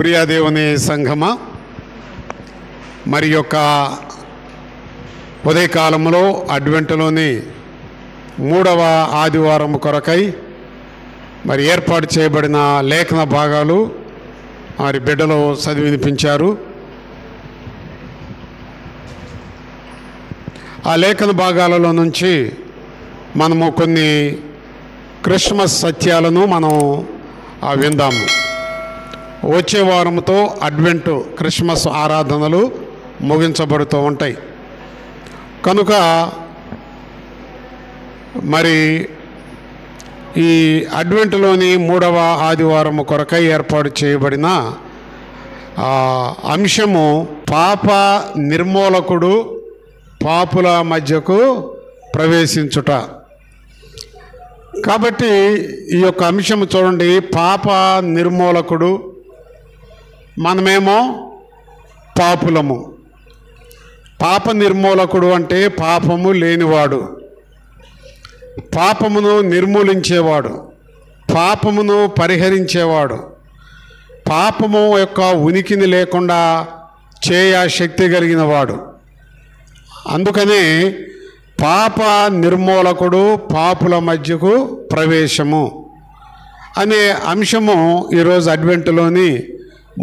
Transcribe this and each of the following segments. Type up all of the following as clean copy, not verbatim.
ప్రియా దేవుని సంఘమా, మరి యొక్క ఉదయకాలంలో అడ్వెంట్లోని 3వ ఆదివారం కొరకై మరి ఏర్పాటు చేయబడిన లేఖన భాగాలు మరి బిడ్డలు చదివినిపించారు. ఆ లేఖన భాగాలలో నుంచి మనము కొన్ని క్రిస్మస్ సత్యాలను మనం విందాము. వచ్చే వారంతో అడ్వెంట్ క్రిస్మస్ ఆరాధనలు ముగించబడుతూ ఉంటాయి కనుక మరి ఈ అడ్వెంట్లోని 3వ ఆదివారం కొరకై ఏర్పాటు చేయబడిన అంశము పాప నిర్మూలకుడు పాపుల మధ్యకు ప్రవేశించుట. కాబట్టి ఈ యొక్క అంశము చూడండి, పాప నిర్మూలకుడు, మనమేమో పాపులము. పాప నిర్మూలకుడు అంటే పాపము లేనివాడు, పాపమును నిర్మూలించేవాడు, పాపమును పరిహరించేవాడు, పాపము యొక్క ఉనికిని లేకుండా చేయ శక్తి కలిగిన వాడు. అందుకనే పాప నిర్మూలకుడు పాపుల మధ్యకు ప్రవేశము అనే అంశము ఈరోజు అడ్వెంట్లోని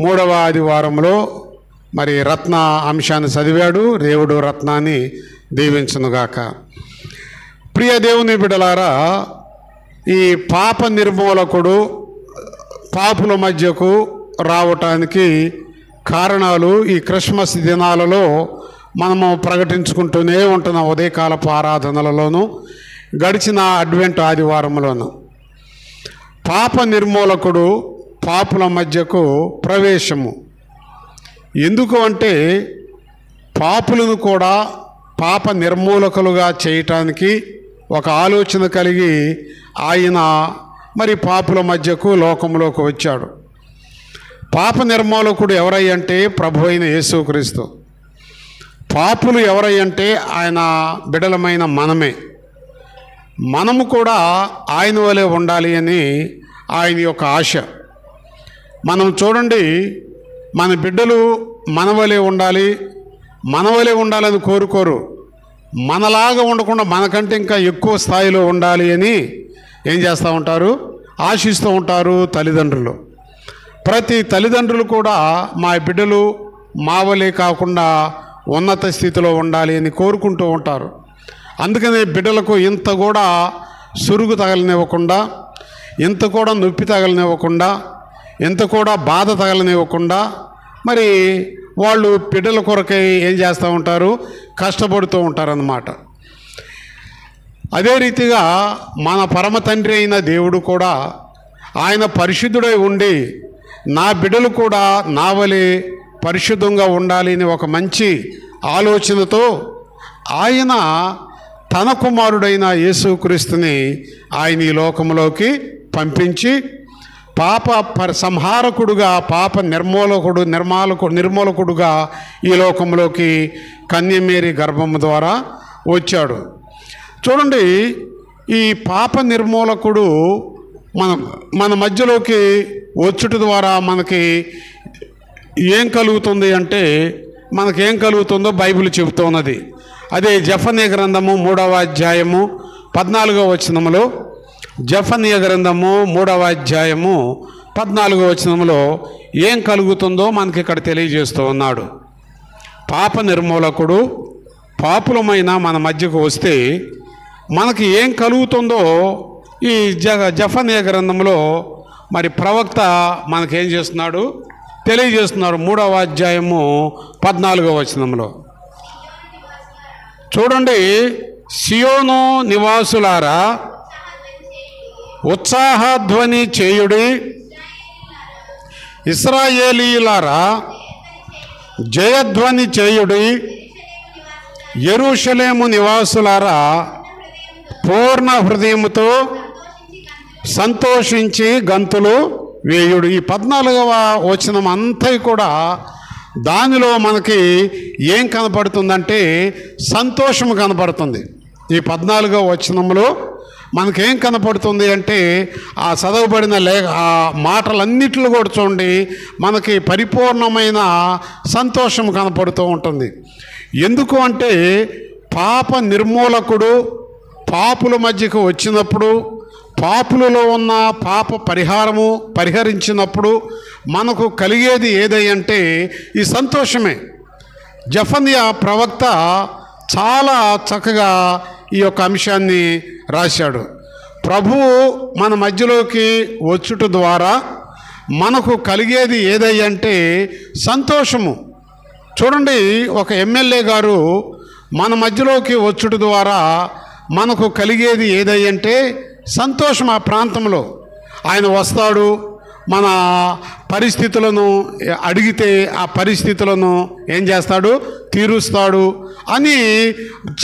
3వ ఆదివారంలో మరి రత్న అంశాన్ని చదివాడు. దేవుడు రత్నాన్ని దీవించునుగాక. ప్రియ దేవుని బిడ్డలారా, ఈ పాప నిర్మూలకుడు పాపుల మధ్యకు రావటానికి కారణాలు ఈ క్రిస్మస్ దినాలలో మనము ప్రకటించుకుంటూనే ఉంటున్న ఉదయకాలపు ఆరాధనలలోనూ గడిచిన అడ్వెంట్ ఆదివారంలోనూ పాప నిర్మూలకుడు పాపుల మధ్యకు ప్రవేశము. ఎందుకు అంటే పాపులను కూడా పాప నిర్మూలకులుగా చేయటానికి ఒక ఆలోచన కలిగి ఆయన మరి పాపుల మధ్యకు లోకంలోకి వచ్చాడు. పాప నిర్మూలకుడు ఎవరయ్యంటే ప్రభు అయిన యేసుక్రీస్తు. పాపులు ఎవరయ్యంటే ఆయన బిడలమైన మనమే. మనము కూడా ఆయన వలె ఉండాలి అని ఆయన యొక్క ఆశ. మనం చూడండి, మన బిడ్డలు మన వలె ఉండాలి, మన వలె ఉండాలని కోరుకోరు. మనలాగా ఉండకుండా మనకంటే ఇంకా ఎక్కువ స్థాయిలో ఉండాలి అని ఏం చేస్తూ ఉంటారు? ఆశిస్తూ ఉంటారు తల్లిదండ్రులు. ప్రతి తల్లిదండ్రులు కూడా మా బిడ్డలు మా వలె కాకుండా ఉన్నత స్థితిలో ఉండాలి అని కోరుకుంటూ ఉంటారు. అందుకనే బిడ్డలకు ఇంత కూడా సురుగు తగలనివ్వకుండా, ఇంత కూడా నొప్పి తగలనివ్వకుండా, ఇంత కూడా బాధ తగలనివ్వకుండా మరి వాళ్ళు బిడ్డల కొరకై ఏం చేస్తూ ఉంటారు? కష్టపడుతూ ఉంటారన్నమాట. అదే రీతిగా మన పరమ తండ్రి అయిన దేవుడు కూడా ఆయన పరిశుద్ధుడై ఉండి నా బిడ్డలు కూడా నా వలె పరిశుద్ధంగా ఉండాలి అని ఒక మంచి ఆలోచనతో ఆయన తన కుమారుడైన యేసుక్రీస్తుని ఆయన ఈ లోకంలోకి పంపించి పాప సంహారకుడుగా, పాప నిర్మూలకుడుగా ఈ లోకంలోకి కన్యమేరీ గర్భము ద్వారా వచ్చాడు. చూడండి, ఈ పాప నిర్మూలకుడు మన మధ్యలోకి వచ్చుట ద్వారా మనకి ఏం కలుగుతుంది అంటే, మనకేం కలుగుతుందో బైబిల్ చెబుతున్నది. అదే జెఫన్యా గ్రంథము 3వ అధ్యాయము 14వ వచనములో, జెఫన్యా గ్రంథము 3వ అధ్యాయము 14వ వచనములో ఏం కలుగుతుందో మనకి ఇక్కడ తెలియజేస్తూ ఉన్నాడు. పాప నిర్మూలకుడు పాపులమైన మన మధ్యకు వస్తే మనకి ఏం కలుగుతుందో ఈ జెఫన్యా గ్రంథంలో మరి ప్రవక్త మనకేం చేస్తున్నాడు? తెలియజేస్తున్నారు. 3వ అధ్యాయము 14వ వచనంలో చూడండి, సియోను నివాసులారా ఉత్సాహధ్వని చేయుడి, ఇశ్రాయేలీయులారా జయధ్వని చేయుడి, యెరూషలేము నివాసులారా పూర్ణ హృదయముతో సంతోషించి గంతులు వేయుడు. ఈ 14వ వచనం అంతా కూడా దానిలో మనకి ఏం కనపడుతుందంటే సంతోషం కనపడుతుంది. ఈ 14వ వచనంలో మనకేం కనపడుతుంది అంటే ఆ చదవబడిన ఆ మాటలన్నిటిలో కూడా చూడండి మనకి పరిపూర్ణమైన సంతోషం కనపడుతూ ఉంటుంది. ఎందుకు అంటే పాప నిర్మూలకుడు పాపుల మధ్యకు వచ్చినప్పుడు, పాపులలో ఉన్న పాప పరిహరించినప్పుడు మనకు కలిగేది ఏదంటే ఈ సంతోషమే. జెఫన్యా ప్రవక్త చాలా చక్కగా ఈ యొక్క అంశాన్ని రాశాడు. ప్రభువు మన మధ్యలోకి వచ్చుట ద్వారా మనకు కలిగేది ఏదంటే సంతోషము. చూడండి, ఒక ఎమ్మెల్యే గారు మన మధ్యలోకి వచ్చుట ద్వారా మనకు కలిగేది ఏదంటే సంతోషం. ఆ ప్రాంతంలో ఆయన వస్తాడు, మన పరిస్థితులను అడిగితే ఆ పరిస్థితులను ఏం చేస్తాడు, తీరుస్తాడు అని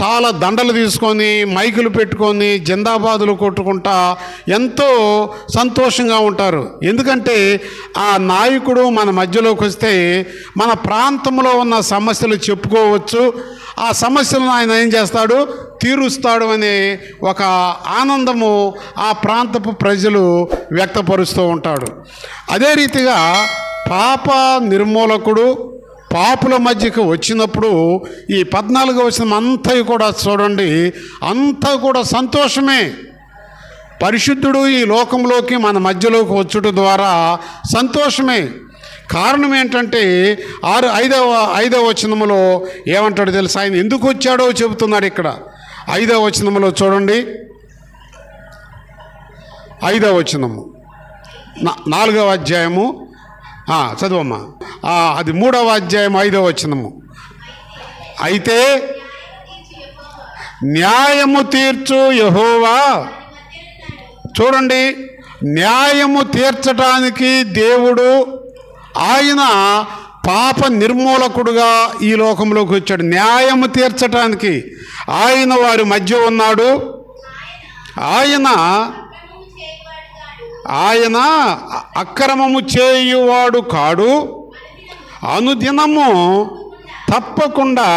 చాలా దండలు తీసుకొని మైకులు పెట్టుకొని జిందాబాదులు కొట్టుకుంటా ఎంతో సంతోషంగా ఉంటారు. ఎందుకంటే ఆ నాయకుడు మన మధ్యలోకి వస్తే మన ప్రాంతంలో ఉన్న సమస్యలు చెప్పుకోవచ్చు, ఆ సమస్యలను ఆయన ఏం చేస్తాడు, తీరుస్తాడు అనే ఒక ఆనందము ఆ ప్రాంతపు ప్రజలు వ్యక్తపరుస్తూ ఉంటాడు. అదే రీతిగా పాప నిర్మూలకుడు పాపుల మధ్యకు వచ్చినప్పుడు ఈ 14వ వచనం అంతా కూడా చూడండి, అంతా కూడా సంతోషమే. పరిశుద్ధుడు ఈ లోకంలోకి మన మధ్యలోకి వచ్చుట ద్వారా సంతోషమే. కారణం ఏంటంటే 5వ వచనములో ఏమంటాడు తెలుసా? ఆయన ఎందుకు వచ్చాడో చెబుతున్నాడు ఇక్కడ. 5వ వచనములో చూడండి, 5వ వచనము 4వ అధ్యాయము చదువమ్మా. అది 3వ అధ్యాయం 5వ వచనము. అయితే న్యాయము తీర్చు యెహోవా. చూడండి, న్యాయము తీర్చడానికి దేవుడు ఆయన పాప నిర్మూలకుడుగా ఈ లోకంలోకి వచ్చాడు. న్యాయము తీర్చడానికి ఆయన వారి మధ్య ఉన్నాడు. ఆయన అక్రమము చేయువాడు కాడు. అనుదినము తప్పకుండా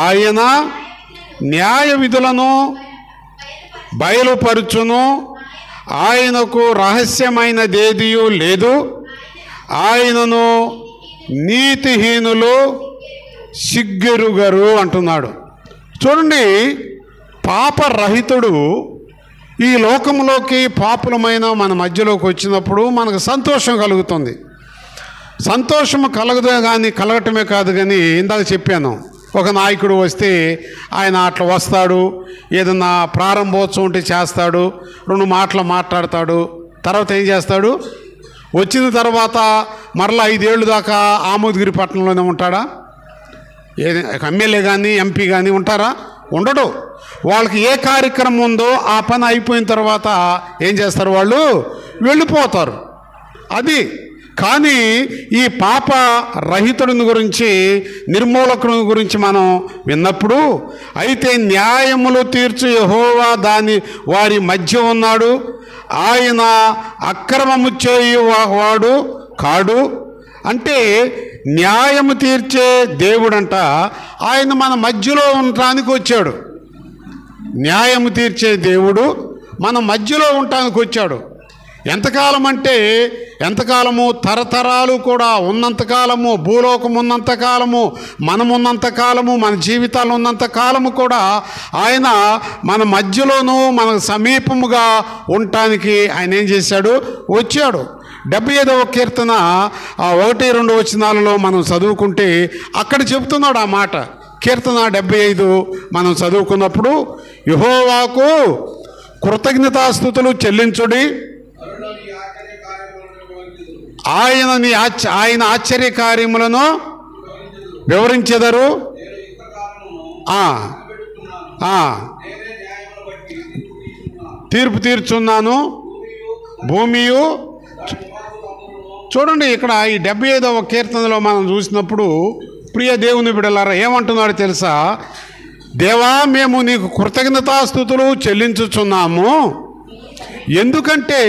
ఆయన న్యాయ విధులను బయలుపరుచును. ఆయనకు రహస్యమైనదేదియూ లేదు. ఆయనను నీతిహీనులు సిగ్గెరుగరు అంటున్నాడు. చూడండి, పాపరహితుడు ఈ లోకంలోకి పాపులమైన మన మధ్యలోకి వచ్చినప్పుడు మనకు సంతోషం కలుగుతుంది. సంతోషం కలగటమే కాదు కానీ ఇందాక చెప్పాను, ఒక నాయకుడు వస్తే ఆయన అట్లా వస్తాడు, ఏదన్నా ప్రారంభోత్సవం ఉంటే చేస్తాడు, 2 మాటలు మాట్లాడతాడు, తర్వాత ఏం చేస్తాడు, వచ్చిన తర్వాత మరలా 5 ఏళ్ళు దాకా ఆమోదగిరి పట్టణంలోనే ఉంటాడా? ఎమ్మెల్యే కానీ ఎంపీ కానీ ఉంటారా? ఉండడు. వాళ్ళకి ఏ కార్యక్రమం ఉందో ఆ పని అయిపోయిన తర్వాత ఏం చేస్తారు, వాళ్ళు వెళ్ళిపోతారు. అది కానీ ఈ పాప రహితుడిని గురించి, నిర్మూలకుని గురించి మనం విన్నప్పుడు, అయితే న్యాయములు తీర్చు యెహోవా వారి మధ్య ఉన్నాడు. ఆయన అక్రమము చేయువాడు కాడు. అంటే న్యాయము తీర్చే దేవుడంట ఆయన మన మధ్యలో ఉండటానికి వచ్చాడు. న్యాయము తీర్చే దేవుడు మన మధ్యలో ఉండటానికి వచ్చాడు. ఎంతకాలం అంటే ఎంతకాలము, తరతరాలు కూడా ఉన్నంతకాలము, భూలోకం ఉన్నంతకాలము, మనమున్నంతకాలము, మన జీవితాలు ఉన్నంతకాలము కూడా ఆయన మన మధ్యలోనూ మనకు సమీపముగా ఉండటానికి ఆయన ఏం చేశాడు, వచ్చాడు. 75వ కీర్తన 1-2 వచనాలలో మనం చదువుకుంటే అక్కడ చెబుతున్నాడు ఆ మాట. కీర్తన 75 మనం చదువుకున్నప్పుడు, యెహోవాకు కృతజ్ఞతాస్తుతులు చెల్లించుడి, ఆయన ఆశ్చర్య కార్యములను వివరించెదరు. తీర్పు తీర్చున్నాను భూమియు. చూడండి, ఇక్కడ ఈ 75వ కీర్తనలో మనం చూసినప్పుడు ప్రియ దేవుని బిడ్డలారా ఏమంటున్నాడు తెలుసా? దేవా, మేము నీకు కృతజ్ఞతాస్తుతులు చెల్లించుచున్నాము, ఎందుకంటే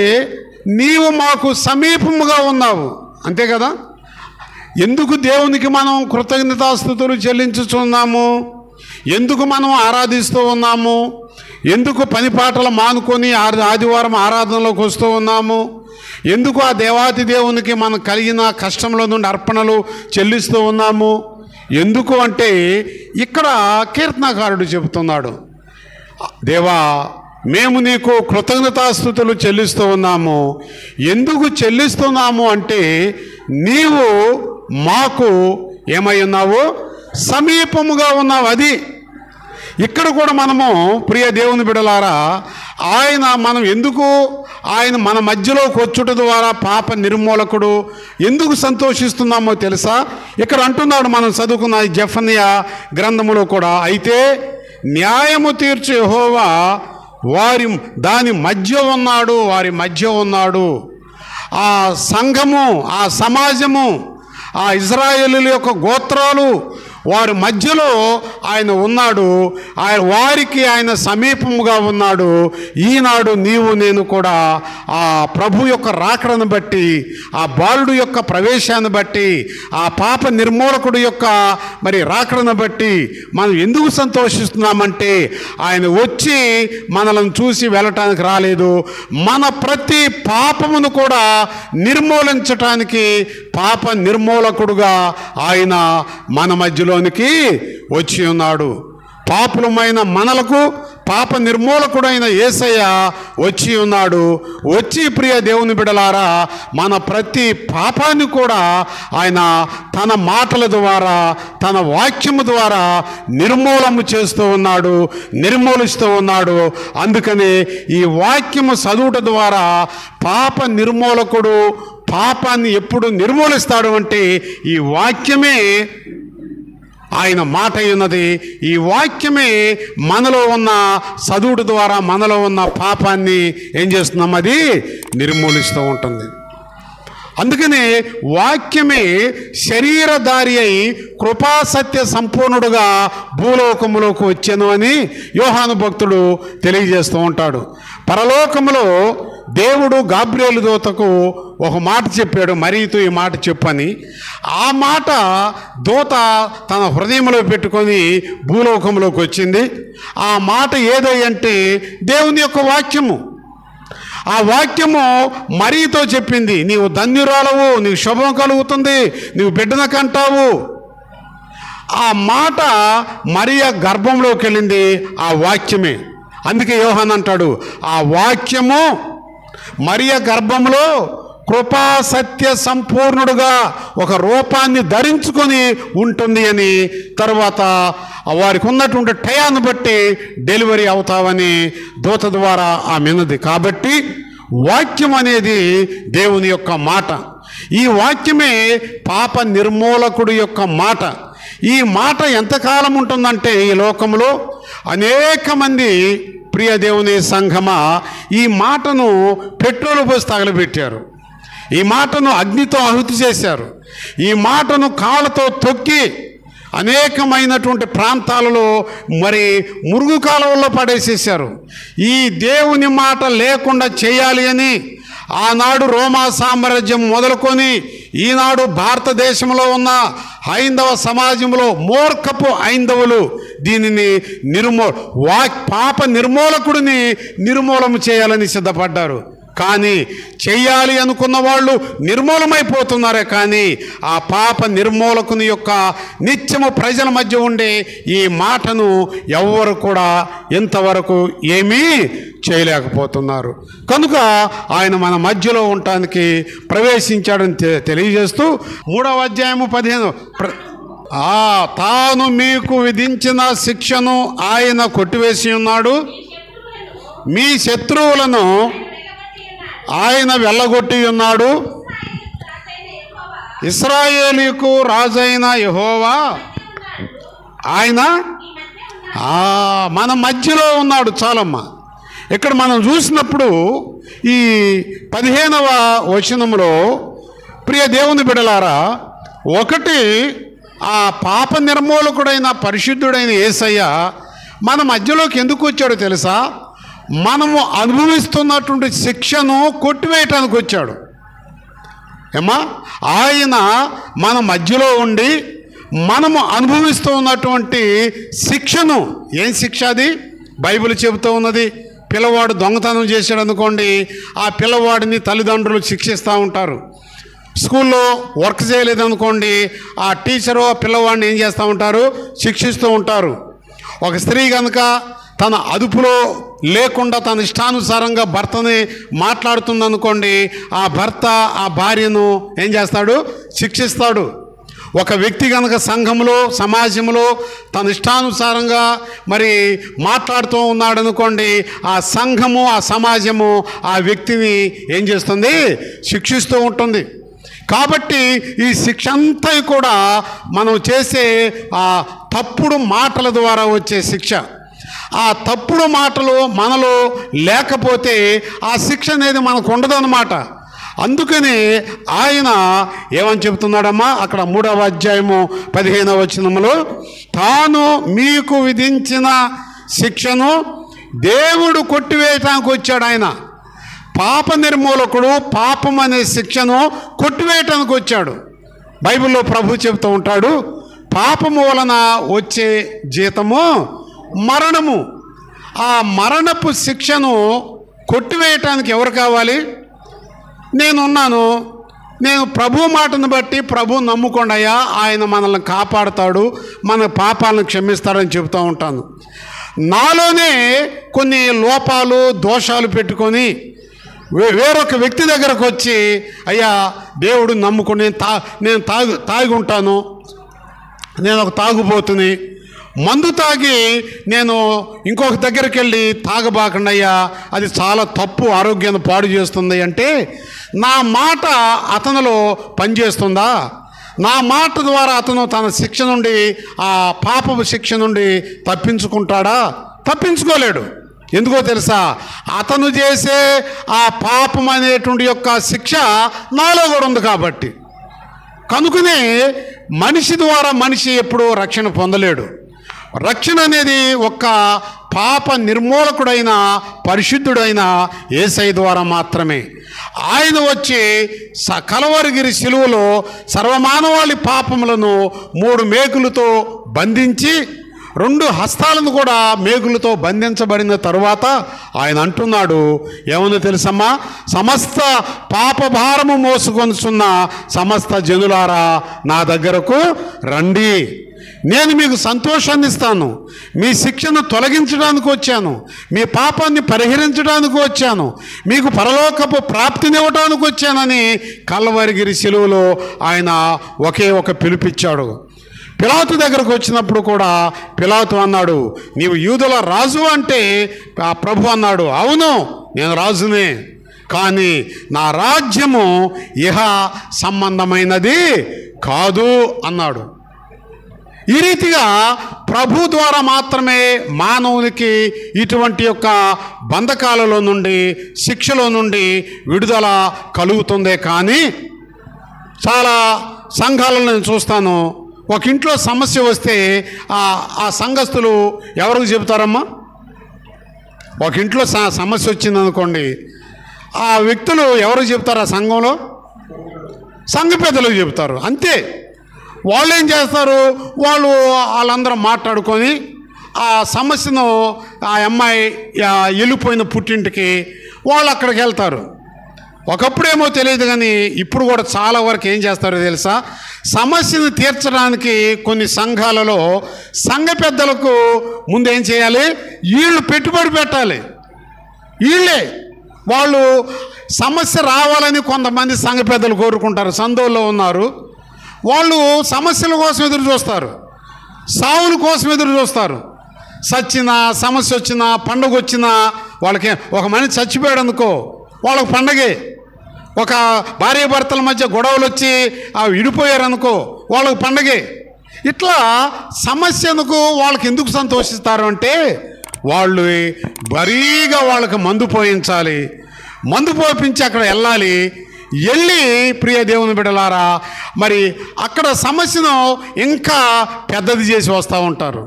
నీవు మాకు సమీపముగా ఉన్నావు. అంతే కదా? ఎందుకు దేవునికి మనం కృతజ్ఞతాస్తుతులు చెల్లించుచున్నాము? ఎందుకు మనం ఆరాధిస్తూ ఉన్నాము? ఎందుకు పని పాటలు మానుకొని ఆదివారం ఆరాధనలోకి వస్తూ ఉన్నాము? ఎందుకు ఆ దేవాతి దేవునికి మనం కలిగిన కష్టంలో నుండి అర్పణలు చెల్లిస్తూ ఉన్నాము? ఎందుకు అంటే ఇక్కడ కీర్తనకారుడు చెబుతున్నాడు, దేవా మేము నీకు కృతజ్ఞతాస్తుతులు చెల్లిస్తూ ఉన్నాము. ఎందుకు చెల్లిస్తున్నాము అంటే నీవు మాకు ఏమై ఉన్నావు? సమీపముగా ఉన్నావు. అది ఇక్కడ కూడా మనము ప్రియ దేవుని బిడ్డలారా, ఆయన మన మధ్యలోకి వచ్చుట ద్వారా పాప నిర్మూలకుడు. ఎందుకు సంతోషిస్తున్నామో తెలుసా? ఇక్కడ అంటున్నాడు, మనం చదువుకున్న జెఫన్యా గ్రంథములో కూడా, అయితే న్యాయము తీర్చు యెహోవా వారి మధ్య ఉన్నాడు. ఆ సంఘము, ఆ సమాజము, ఆ ఇజ్రాయేలీయుల యొక్క గోత్రాలు వారి మధ్యలో ఆయన ఉన్నాడు. వారికి ఆయన సమీపముగా ఉన్నాడు. ఈనాడు నీవు నేను కూడా ఆ ప్రభు యొక్క రాకడను బట్టి, ఆ బాలుడు యొక్క ప్రవేశాన్ని బట్టి, ఆ పాప నిర్మూలకుడు యొక్క రాకడను బట్టి మనం ఎందుకు సంతోషిస్తున్నామంటే ఆయన వచ్చి మనల్ని చూసి వెళ్ళటానికి రాలేదు. మన ప్రతి పాపమును కూడా నిర్మూలించటానికి పాప నిర్మూలకుడుగా ఆయన మన మధ్యలోనికి వచ్చి ఉన్నాడు. పాపులమైన మనలకు పాప నిర్మూలకుడైన యేసయ్య వచ్చి ఉన్నాడు. వచ్చి ప్రియ దేవుని బిడలారా, మన ప్రతి పాపాన్ని కూడా ఆయన తన మాటల ద్వారా, తన వాక్యము ద్వారా నిర్మూలిస్తూ ఉన్నాడు. అందుకని ఈ వాక్యము చదువుట ద్వారా పాప నిర్మూలకుడు పాపాన్ని ఎప్పుడు నిర్మూలిస్తాడు అంటే ఈ వాక్యమే ఆయన మాట ఉన్నది. ఈ వాక్యమే మనలో ఉన్న చదువుడు ద్వారా మనలో ఉన్న పాపాన్ని ఏం చేస్తున్నాం? అది నిర్మూలిస్తూ ఉంటుంది. అందుకనే వాక్యమే శరీరధారి అయి కృపాసత్య సంపూర్ణుడుగా భూలోకములోకి వచ్చెను అని యోహాను భక్తుడు తెలియజేస్తూ ఉంటాడు. పరలోకములో దేవుడు గాబ్రియేలు దూతకు ఒక మాట చెప్పాడు, మరియుతో ఈ మాట చెప్పని. ఆ మాట దూత తన హృదయంలో పెట్టుకొని భూలోకంలోకి వచ్చింది. ఆ మాట ఏదంటే దేవుని యొక్క వాక్యము. ఆ వాక్యము మరియుతో చెప్పింది, నీవు ధన్యురాలవు, నీకు శుభం కలుగుతుంది, నీవు బిడ్డను కంటావు. ఆ మాట మరియ గర్భంలోకి వెళ్ళింది, ఆ వాక్యమే. అందుకే యోహాను అంటాడు, ఆ వాక్యము మరియ గర్భంలో కృపా సత్య సంపూర్ణుడుగా ఒక రూపాన్ని ధరించుకొని ఉంటుంది అని. తర్వాత వారికి ఉన్నటువంటి టయాన్ని బట్టి డెలివరీ అవుతావని దూత ద్వారా ఆమెన్నది. కాబట్టి వాక్యం అనేది దేవుని యొక్క మాట. ఈ వాక్యమే పాప నిర్మూలకుడి యొక్క మాట. ఈ మాట ఎంతకాలం ఉంటుందంటే ఈ లోకంలో అనేక మంది ప్రియ దేవుని సంఘమా ఈ మాటను పెట్రోల్ పోసి తగలబెట్టారు. ఈ మాటను అగ్నితో ఆహుతి చేశారు. ఈ మాటను కాళ్ళతో తొక్కి అనేకమైనటువంటి ప్రాంతాలలో మురుగు కాలువల్లో పడేసేసారు. ఈ దేవుని మాట లేకుండా చేయాలి అని ఆనాడు రోమా సామ్రాజ్యం మొదలుకొని ఈనాడు భారతదేశంలో ఉన్న హైందవ సమాజంలో మూర్ఖపు హైందవులు దీనిని పాప నిర్మూలకుడిని నిర్మూలన చేయాలని సిద్ధపడ్డారు. కానీ చెయ్యాలి అనుకున్న వాళ్ళు నిర్మూలమైపోతున్నారే కానీ ఆ పాప నిర్మూలకుని యొక్క నిత్యము ప్రజల మధ్య ఉండే ఈ మాటను ఎవ్వరు కూడా ఇంతవరకు ఏమీ చేయలేకపోతున్నారు. కనుక ఆయన మన మధ్యలో ఉండటానికి ప్రవేశించాడని తెలియజేస్తూ 3వ అధ్యాయము 15 తాను మీకు విధించిన శిక్షను ఆయన కొట్టివేసి ఉన్నాడు, మీ శత్రువులను ఆయన వెళ్ళగొట్టి ఉన్నాడు. ఇశ్రాయేలుకు రాజైన యెహోవా ఆయన మన మధ్యలో ఉన్నాడు. చాలమ్మా, ఇక్కడ మనం చూసినప్పుడు ఈ 15వ వచనంలో ప్రియ దేవుని బిడలారా, ఒకటి ఆ పాప నిర్మూలకుడైన పరిశుద్ధుడైన యేసయ్య మన మధ్యలోకి ఎందుకు వచ్చాడో తెలుసా? మనము అనుభవిస్తున్నటువంటి శిక్షను కొట్టివేయటానికి వచ్చాడు. ఏమా, ఆయన మన మధ్యలో ఉండి మనము అనుభవిస్తూ ఉన్నటువంటి శిక్షను, ఏం శిక్ష అది? బైబిల్ చెబుతూ ఉన్నది. పిల్లవాడు దొంగతనం చేశాడు అనుకోండి, ఆ పిల్లవాడిని తల్లిదండ్రులు శిక్షిస్తూ ఉంటారు. స్కూల్లో వర్క్ చేయలేదనుకోండి, ఆ టీచరు ఆ పిల్లవాడిని ఏం చేస్తూ ఉంటారు, శిక్షిస్తూ ఉంటారు. ఒక స్త్రీ కనుక తన అదుపులో లేకుండా తన ఇష్టానుసారంగా భర్తని మాట్లాడుతుందనుకోండి, ఆ భర్త ఆ భార్యను ఏం చేస్తాడు, శిక్షిస్తాడు. ఒక వ్యక్తి కనుక సంఘంలో సమాజంలో తన ఇష్టానుసారంగా మరి మాట్లాడుతూ ఉన్నాడు అనుకోండి, ఆ సంఘము ఆ సమాజము ఆ వ్యక్తిని ఏం చేస్తుంది, శిక్షిస్తూ ఉంటుంది. కాబట్టి ఈ శిక్ష అంతా కూడా మనం చేసే ఆ తప్పుడు మాటల ద్వారా వచ్చే శిక్ష. ఆ తప్పుడు మాటలు మనలో లేకపోతే ఆ శిక్ష అనేది మనకు ఉండదు అన్నమాట. అందుకని ఆయన ఏమని చెబుతున్నాడమ్మా, అక్కడ 3వ అధ్యాయము 15వ వచనములో, తాను మీకు విధించిన శిక్షను దేవుడు కొట్టివేయటానికి వచ్చాడు. ఆయన పాప నిర్మూలకుడు, పాపం అనే శిక్షను కొట్టివేయటానికి వచ్చాడు. బైబిల్లో ప్రభు చెబుతూ ఉంటాడు, పాపము వలన వచ్చే జీతము మరణము. ఆ మరణపు శిక్షను కొట్టివేయటానికి ఎవరు కావాలి? నేనున్నాను. నేను ప్రభు మాటను బట్టి ప్రభు నమ్ముకోండి అయ్యా, ఆయన మనల్ని కాపాడుతాడు, మన పాపాలను క్షమిస్తాడని చెబుతూ ఉంటాను. నాలోనే కొన్ని లోపాలు దోషాలు పెట్టుకొని వేరొక వ్యక్తి దగ్గరకు వచ్చి, అయ్యా దేవుడు నమ్ముకుని నేను తాగి ఉంటాను, నేను ఒక తాగుబోతుని, మందు తాగి నేను ఇంకొక దగ్గరికి వెళ్ళి తాగబాకండి అయ్యా, అది చాలా తప్పు, ఆరోగ్యాన్ని పాడు చేస్తుంది అంటే, నా మాట అతనిలో పనిచేస్తుందా? నా మాట ద్వారా అతను తన శిక్ష నుండి, ఆ పాపపు శిక్ష నుండి తప్పించుకుంటాడా? తప్పించుకోలేడు. ఎందుకో తెలుసా? అతను చేసే ఆ పాపం అనేటువంటి యొక్క శిక్ష నాలో కూడా ఉంది కాబట్టి. కనుకనే మనిషి ద్వారా మనిషి ఎప్పుడూ రక్షణ పొందలేడు. రక్షణ అనేది ఒక్క పాప నిర్మూలకుడైన పరిశుద్ధుడైన యేసయ్య ద్వారా మాత్రమే. ఆయన వచ్చి కలవరిగిరి శిలువలో సర్వమానవాళి పాపములను 3 మేకులతో బంధించి 2 హస్తాలను కూడా మేకులతో బంధించబడిన తరువాత ఆయన అంటున్నాడు, ఏమని తెలుసమ్మా, సమస్త పాపభారము మోసుకొనుచున్న సమస్త జనులారా నా దగ్గరకు రండి, నేను మీకు సంతోషాన్ని ఇస్తాను, మీ శిక్షను తొలగించడానికి వచ్చాను, మీ పాపాన్ని పరిహరించడానికి వచ్చాను, మీకు పరలోకపు ప్రాప్తినివ్వడానికి వచ్చానని కల్వరిగిరి శిలువలో ఆయన ఒకే ఒక పిలుపిచ్చాడు. పిలాతు దగ్గరకు వచ్చినప్పుడు కూడా పిలాతు అన్నాడు, నీవు యూదుల రాజు అంటే ఆ ప్రభు అన్నాడు, అవును నేను రాజునే, కానీ నా రాజ్యము ఇహ సంబంధమైనది కాదు అన్నాడు. ఈ రీతిగా ప్రభు ద్వారా మాత్రమే మానవునికి ఇటువంటి యొక్క బంధకాలలో నుండి, శిక్షలో నుండి విడుదల కలుగుతుందే. కానీ చాలా సంఘాలను నేను చూస్తాను, ఒక ఇంట్లో సమస్య వస్తే ఆ సంఘస్థులు ఎవరికి చెబుతారమ్మా? ఒక ఇంట్లో సమస్య వచ్చిందనుకోండి, ఆ వ్యక్తులు ఎవరికి చెప్తారు? ఆ సంఘంలో సంఘ పెద్దలకు చెబుతారు. అంతే. వాళ్ళు ఏం చేస్తారు, వాళ్ళందరూ మాట్లాడుకొని ఆ సమస్యను, ఆ అమ్మాయి వెళ్ళిపోయిన పుట్టింటికి వాళ్ళు అక్కడికి వెళ్తారు. ఒకప్పుడేమో తెలియదు, కానీ ఇప్పుడు కూడా చాలా వరకు ఏం చేస్తారో తెలుసా, సమస్యను తీర్చడానికి కొన్ని సంఘాలలో సంఘ పెద్దలకు ముందు ఏం చేయాలి, వీళ్ళు పెట్టుబడి పెట్టాలి. వీళ్ళే వాళ్ళు సమస్య రావాలని కొంతమంది సంఘ పెద్దలు కోరుకుంటారు. సంఘంలో ఉన్నారు వాళ్ళు సమస్యల కోసం ఎదురు చూస్తారు, సావుల కోసం ఎదురు చూస్తారు. సచ్చినా, సమస్య వచ్చినా, పండుగ వచ్చినా, వాళ్ళకి ఒక మనిషి చచ్చిపోయాడు అనుకో వాళ్ళకి పండగే. ఒక భార్యాభర్తల మధ్య గొడవలు వచ్చి విడిపోయారు అనుకో వాళ్ళకి పండగే. ఇట్లా సమస్యకు వాళ్ళకి ఎందుకు సంతోషిస్తారు అంటే, వాళ్ళు భారీగా వాళ్ళకి మందు పోయించాలి, మందు పోపించి అక్కడ వెళ్ళాలి. వెళ్ళి ప్రియ దేవుని బిడ్డలారా, మరి అక్కడ సమస్యను ఇంకా పెద్దది చేసి వస్తూ ఉంటారు.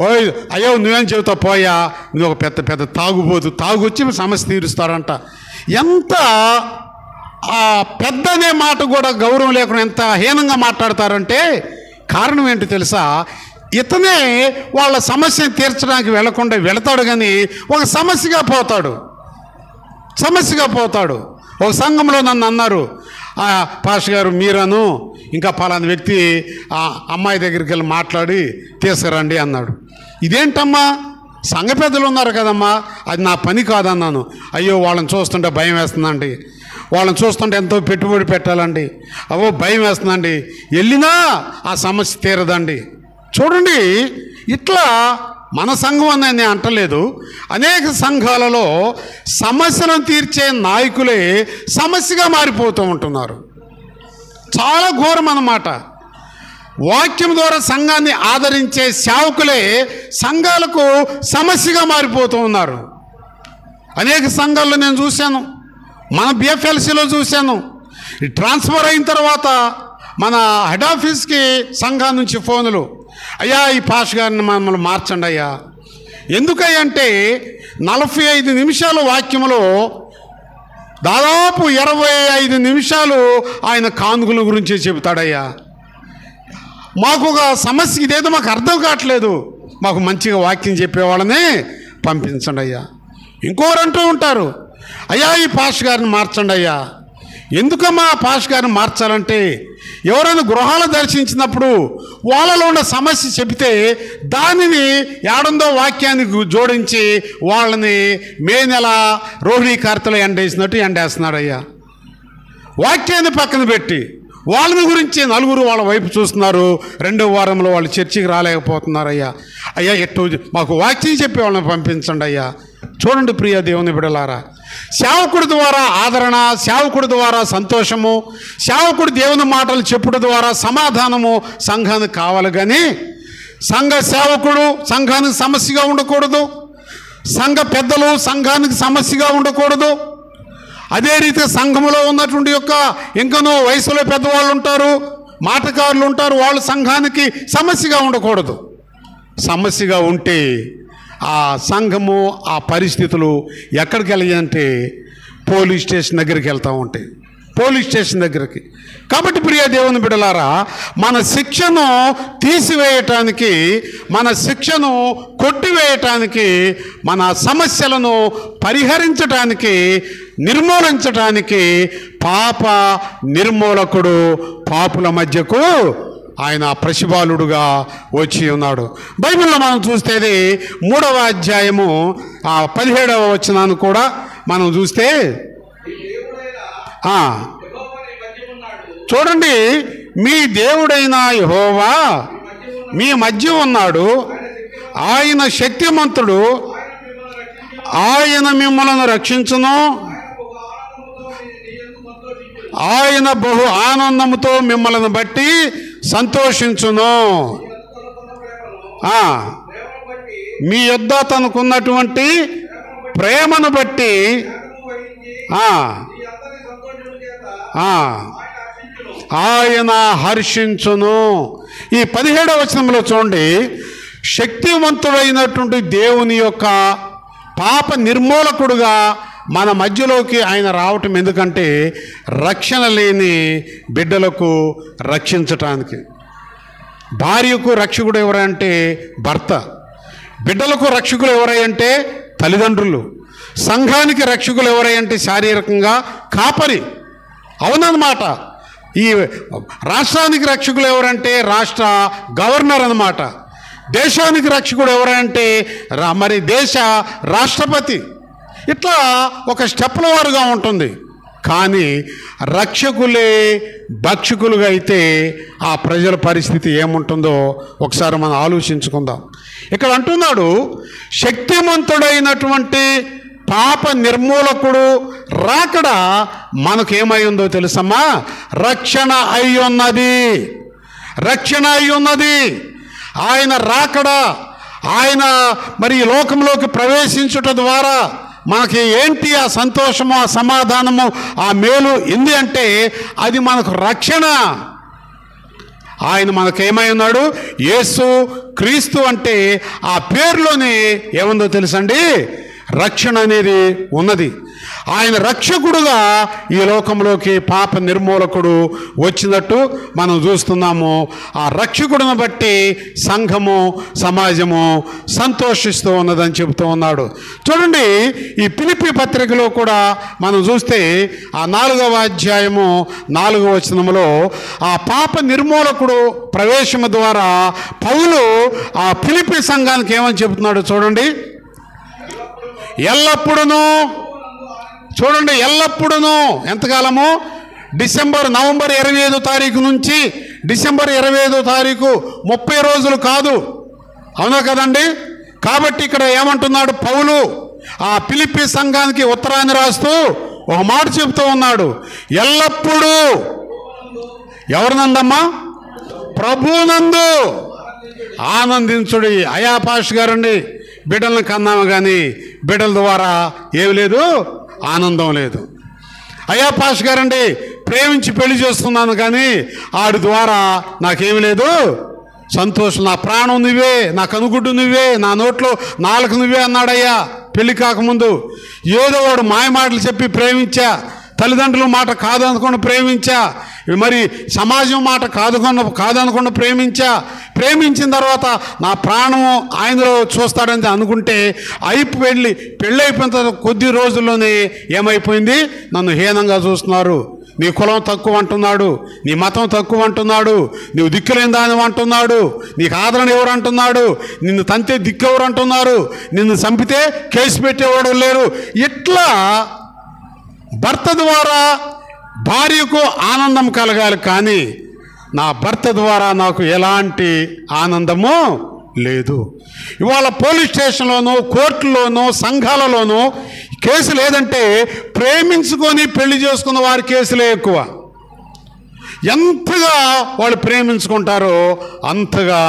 ఓయ్ అయ్యో నువ్వేం చెబుతావు, పోయా నువ్వు ఒక పెద్ద పెద్ద తాగుబోతు, తాగొచ్చి సమస్య తీరుస్తారంట. ఎంత పెద్దనే మాట కూడా గౌరవం లేకుండా ఎంత హీనంగా మాట్లాడతారంటే, కారణం ఏంటి తెలుసా, ఇతనే వాళ్ళ సమస్యను తీర్చడానికి వెళ్లకుండా వెళతాడు, కానీ ఒక సమస్యగా పోతాడు. ఒక సంఘంలో నన్ను అన్నారు, పాష గారు మీరను ఇంకా పలానా వ్యక్తి ఆ అమ్మాయి దగ్గరికి వెళ్ళి మాట్లాడి తీసుకురండి అన్నాడు. ఇదేంటమ్మా, సంఘ పెద్దలు ఉన్నారు కదమ్మా, అది నా పని కాదన్నాను. అయ్యో వాళ్ళని చూస్తుంటే భయం వేస్తుందండి, వాళ్ళని చూస్తుంటే ఎంతో పెట్టుబడి పెట్టాలండి, అవో భయం వేస్తుందండి, వెళ్ళినా ఆ సమస్య తీరదండి. చూడండి, ఇట్లా మన సంఘం అని నేను అంటలేదు, అనేక సంఘాలలో సమస్యలను తీర్చే నాయకులే సమస్యగా మారిపోతూ ఉంటున్నారు. చాలా ఘోరం అన్నమాట. వాక్యం ద్వారా సంఘాన్ని ఆదరించే సేవకులే సంఘాలకు సమస్యగా మారిపోతూ ఉన్నారు. అనేక సంఘాల్లో నేను చూశాను, మన బిఎఫ్ఎల్సీలో చూశాను. ట్రాన్స్ఫర్ అయిన తర్వాత మన హెడ్ ఆఫీస్కి సంఘం నుంచి ఫోన్లు, అయ్యా ఈ పాష గారిని మమ్మల్ని మార్చండి అయ్యా. ఎందుకయ్యా అంటే 45 నిమిషాల వాక్యంలో దాదాపు 25 నిమిషాలు ఆయన కానుకల గురించి చెబుతాడయ్యా. మాకు ఒక సమస్య ఇదేదో మాకు అర్థం కావట్లేదు, మాకు మంచిగా వాక్యం చెప్పేవాళ్ళనే పంపించండి అయ్యా. ఇంకోరు అంటూ ఉంటారు, అయ్యా ఈ పాష గారిని మార్చండి అయ్యా. ఎందుకమ్మా ఆ పాష గారిని మార్చాలంటే, ఎవరైనా గృహాలు దర్శించినప్పుడు వాళ్ళలో ఉన్న సమస్య చెబితే దానిని ఏడుందో వాక్యానికి జోడించి వాళ్ళని మే నెల రోహిణీ కార్తెలు ఎండేసినట్టు ఎండేస్తున్నాడు అయ్యా. వాక్యాన్ని పక్కన పెట్టి వాళ్ళని గురించి నలుగురు వాళ్ళ వైపు చూస్తున్నారు. 2వ వారంలో వాళ్ళు చర్చికి రాలేకపోతున్నారు. అయ్యా ఎట్టు మాకు వాక్యం చెప్పి వాళ్ళని పంపించండి అయ్యా. చూడండి ప్రియ దేవుని బిడ్డలారా, సేవకుడి ద్వారా ఆదరణ, సేవకుడి ద్వారా సంతోషము, సేవకుడు దేవుని మాటలు చెప్పుడు ద్వారా సమాధానము సంఘానికి కావాలి, కానీ సంఘ సేవకుడు సంఘానికి సమస్యగా ఉండకూడదు, సంఘ పెద్దలు సంఘానికి సమస్యగా ఉండకూడదు. అదే రీతి సంఘములో ఉన్నటువంటి ఇంకనూ వయసులో పెద్దవాళ్ళు ఉంటారు, మాటకారులు ఉంటారు, వాళ్ళు సంఘానికి సమస్యగా ఉండకూడదు. సమస్యగా ఉంటే ఆ సంఘము ఆ పరిస్థితులు ఎక్కడికి వెళ్ళాయంటే పోలీస్ స్టేషన్ దగ్గరికి వెళ్తూ ఉంటాయి, పోలీస్ స్టేషన్ దగ్గరికి. కాబట్టి ప్రియ దేవుని బిడ్డలారా, మన శిక్షను తీసివేయటానికి, మన శిక్షను కొట్టివేయటానికి, మన సమస్యలను పరిహరించటానికి, నిర్మూలించటానికి పాప నిర్మూలకుడు పాపుల మధ్యకు ఆయన ప్రతిబాలుడుగా వచ్చి ఉన్నాడు. బైబిల్లో మనం చూస్తే 3వ అధ్యాయము 17వ వచనాన్ని కూడా మనం చూస్తే చూడండి, మీ దేవుడైన యెహోవా మీ మధ్య ఉన్నాడు, ఆయన శక్తిమంతుడు, ఆయన మిమ్మల్ని రక్షించును, ఆయన బహు ఆనందముతో మిమ్మల్ని బట్టి సంతోషించును. మీ యొద్ద తనకున్నటువంటి ప్రేమను బట్టి ఆయన హర్షించును. ఈ 17వ వచనంలో చూడండి, శక్తివంతుడైనటువంటి దేవుని యొక్క పాప నిర్మూలకుడుగా మన మధ్యలోకి ఆయన రావటం ఎందుకంటే రక్షణ లేని బిడ్డలకు రక్షించటానికి. భార్యకు రక్షకుడు ఎవరంటే భర్త, బిడ్డలకు రక్షకులు ఎవరంటే తల్లిదండ్రులు, సంఘానికి రక్షకులు ఎవరంటే శారీరకంగా కాపరి. అవునన్నమాట. ఈ రాష్ట్రానికి రక్షకులు ఎవరంటే రాష్ట్ర గవర్నర్ అన్నమాట. దేశానికి రక్షకుడు ఎవరంటే మరి దేశ రాష్ట్రపతి. ఇట్లా ఒక స్టెప్ల వారుగా ఉంటుంది. కానీ రక్షకులే భక్షకులుగా అయితే ఆ ప్రజల పరిస్థితి ఏముంటుందో ఒకసారి మనం ఆలోచించుకుందాం. ఇక్కడ అంటున్నాడు, శక్తిమంతుడైనటువంటి పాప నిర్మూలకుడు రాకడ మనకేమై ఉందో తెలుసమ్మా? రక్షణ అయి ఉన్నది, రక్షణ అయి ఉన్నది. ఆయన రాకడ, ఆయన మరి ఈ లోకంలోకి ప్రవేశించుట ద్వారా మనకి ఏంటి ఆ సంతోషము, ఆ సమాధానము, ఆ మేలు ఏంది అంటే అది మనకు రక్షణ. ఆయన మనకేమై ఉన్నాడు? యేసు క్రీస్తు అంటే ఆ పేరులోనే ఏముందో తెలుసండి? రక్షణ అనేది ఉన్నది. ఆయన రక్షకుడుగా ఈ లోకంలోకి పాప నిర్మూలకుడు వచ్చినట్టు మనం చూస్తున్నాము. ఆ రక్షకుడిని బట్టి సంఘము, సమాజము సంతోషిస్తూ ఉన్నదని చెబుతూ ఉన్నాడు. చూడండి, ఈ ఫిలిప్పీ పత్రికలో కూడా మనం చూస్తే ఆ 4వ అధ్యాయము 4వ వచనములో ఆ పాప నిర్మూలకుడు ప్రవేశము ద్వారా పౌలు ఆ ఫిలిప్పీ సంఘానికి ఏమని చెబుతున్నాడు చూడండి. ఎల్లప్పుడూ చూడండి, ఎల్లప్పుడూ ఎంతకాలము? నవంబర్ 25వ తారీఖు నుంచి డిసెంబర్ 25వ తారీఖు 30 రోజులు కాదు, అవునా కదండి? కాబట్టి ఇక్కడ ఏమంటున్నాడు పౌలు? ఆ ఫిలిప్పీ సంఘానికి ఉత్తరాన్ని రాస్తూ ఒక మాట చెబుతూ ఉన్నాడు. ఎల్లప్పుడూ ఎవరినందమ్మా? ప్రభునందు ఆనందించుడి. అయా పాష్ గారండి, బిడ్డలను కన్నాము కానీ బిడ్డల ద్వారా ఏమి లేదు, ఆనందం లేదు. అయ్యా పాష్ గారండి, ప్రేమించి పెళ్లి చేస్తున్నాను కానీ ఆడి ద్వారా నాకేమి లేదు సంతోషం. నా ప్రాణం నువ్వే, నా కనుగుడ్డు నువ్వే, నా నోట్లో నాలుక నువ్వే అన్నాడయ్యా పెళ్లి కాకముందు. ఏదో వాడు మాయ మాటలు చెప్పి ప్రేమించా, తల్లిదండ్రుల మాట కాదనుకుండా ప్రేమించా, మరి సమాజం మాట కాదనుకుండా ప్రేమించిన తర్వాత నా ప్రాణం ఆయనలో చూస్తాడని అనుకుంటే పెళ్ళైపోయిన తర్వాత కొద్ది రోజుల్లోనే ఏమైపోయింది? నన్ను హీనంగా చూస్తున్నారు, నీ కులం తక్కువ అంటున్నాడు, నీ మతం తక్కువ అంటున్నాడు, నువ్వు దిక్కులేని దాని అంటున్నాడు, నీకు ఆదరణ ఎవరు అంటున్నాడు, నిన్ను తంతే దిక్కు ఎవరు అంటున్నారు, నిన్ను చంపితే కేసు పెట్టేవాడు లేరు. ఇట్లా భర్త ద్వారా భార్యకు ఆనందం కలగాలి కానీ నా భర్త ద్వారా నాకు ఎలాంటి ఆనందము లేదు. ఇవాళ పోలీస్ స్టేషన్లోనూ, కోర్టులోనూ, సంఘాలలోనూ కేసులు ఏదంటే ప్రేమించుకొని పెళ్లి చేసుకున్న వారి కేసులే ఎక్కువ. ఎంతగా వాళ్ళు ప్రేమించుకుంటారో అంతగా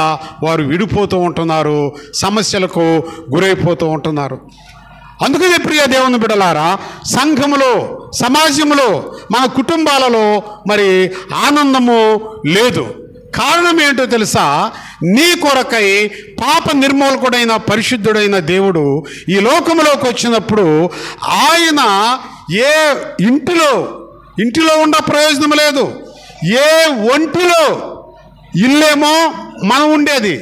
వారు విడిపోతూ ఉంటున్నారు, సమస్యలకు గురైపోతూ ఉంటున్నారు. అందుకనే ప్రియ దేవుని బిడ్డలారా, సంఘములో, సమాజంలో, మన కుటుంబాలలో మరి ఆనందము లేదు. కారణం ఏంటో తెలుసా? నీ కొరకై పాప నిర్మూలకుడైన పరిశుద్ధుడైన దేవుడు ఈ లోకంలోకి వచ్చినప్పుడు ఆయన ఏ ఇంటిలో ఉండ ప్రయోజనం లేదు. ఏ ఒంటిలో ఇల్లేమో మనం ఉండేది,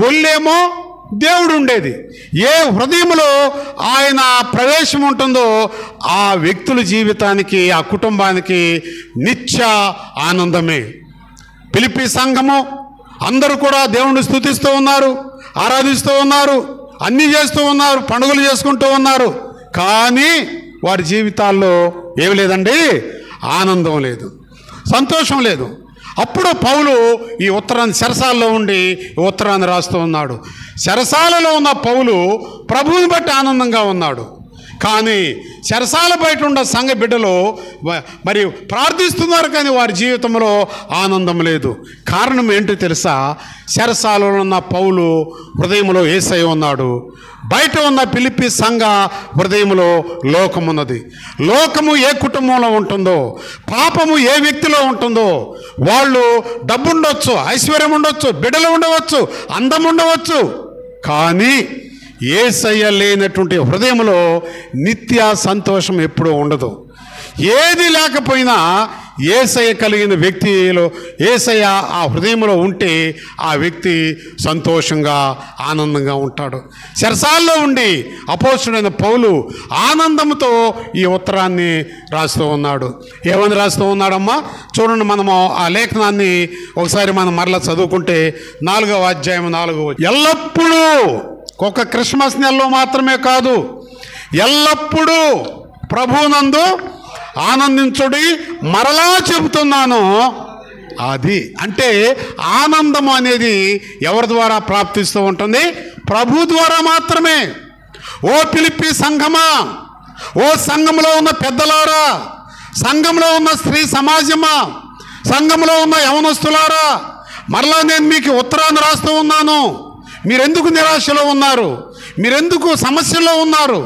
ఒళ్ళేమో దేవుడు ఉండేది. ఏ హృదయంలో ఆయన ప్రవేశం ఉంటుందో ఆ వ్యక్తుల జీవితానికి, ఆ కుటుంబానికి నిత్య ఆనందమే. ఫిలిప్పీ సంఘము అందరూ కూడా దేవుణ్ణి స్తుతిస్తూ ఉన్నారు, ఆరాధిస్తూ ఉన్నారు, అన్నీ చేస్తూ ఉన్నారు, పండుగలు చేసుకుంటూ ఉన్నారు. కానీ వారి జీవితాల్లో ఏమి లేదండి, ఆనందం లేదు, సంతోషం లేదు. అప్పుడు పౌలు ఈ ఉత్తరాన్ని, చెరసాలలో ఉండి ఉత్తరాన్ని రాస్తూ ఉన్నాడు. చెరసాలలో ఉన్న పౌలు ప్రభువుని బట్టి ఆనందంగా ఉన్నాడు. కానీ చెరసాల బయట ఉన్న సంఘ బిడ్డలు మరి ప్రార్థిస్తున్నారు కానీ వారి జీవితంలో ఆనందం లేదు. కారణం ఏంటో తెలుసా? చెరసాలలో ఉన్న పౌలు హృదయంలో యేసయ్య ఉన్నాడు, బయట ఉన్న ఫిలిప్పీ సంఘ హృదయంలో లోకమున్నది. లోకము ఏ కుటుంబంలో ఉంటుందో, పాపము ఏ వ్యక్తిలో ఉంటుందో, వాళ్ళు డబ్బు ఉండవచ్చు, ఐశ్వర్యం ఉండవచ్చు, బిడ్డలు ఉండవచ్చు, అందం ఉండవచ్చు, కానీ యేసయ్య లేనటువంటి హృదయంలో నిత్య సంతోషం ఎప్పుడూ ఉండదు. ఏది లేకపోయినా యేసయ్య కలిగిన వ్యక్తిలో, యేసయ్య ఆ హృదయంలో ఉంటే ఆ వ్యక్తి సంతోషంగా, ఆనందంగా ఉంటాడు. చెరసాల్లో ఉండి అపోస్తుడైన పౌలు ఆనందంతో ఈ ఉత్తరాన్ని రాస్తూ ఉన్నాడు. ఏమని రాస్తూ ఉన్నాడమ్మా? చూడండి, మనము ఆ లేఖనాన్ని ఒకసారి మనం మరలా చదువుకుంటే 4వ అధ్యాయం 4వ ఎల్లప్పుడూ, ఒక క్రిస్మస్ నెలలో మాత్రమే కాదు, ఎల్లప్పుడూ ప్రభువునందు ఆనందించుడి. మరలా చెబుతున్నాను, అది అంటే ఆనందం అనేది ఎవరి ద్వారా ప్రాప్తిస్తూ ఉంటుంది? ప్రభు ద్వారా మాత్రమే. ఓ ఫిలిప్పీ సంఘమా, ఓ సంఘంలో ఉన్న పెద్దలారా, సంఘంలో ఉన్న స్త్రీ సమాజమా, సంఘంలో ఉన్న యవనస్తులారా, మరలా నేను మీకు ఉత్తరాన్ని రాస్తూ ఉన్నాను. మీరెందుకు నిరాశలో ఉన్నారు? మీరెందుకు సమస్యల్లో ఉన్నారు?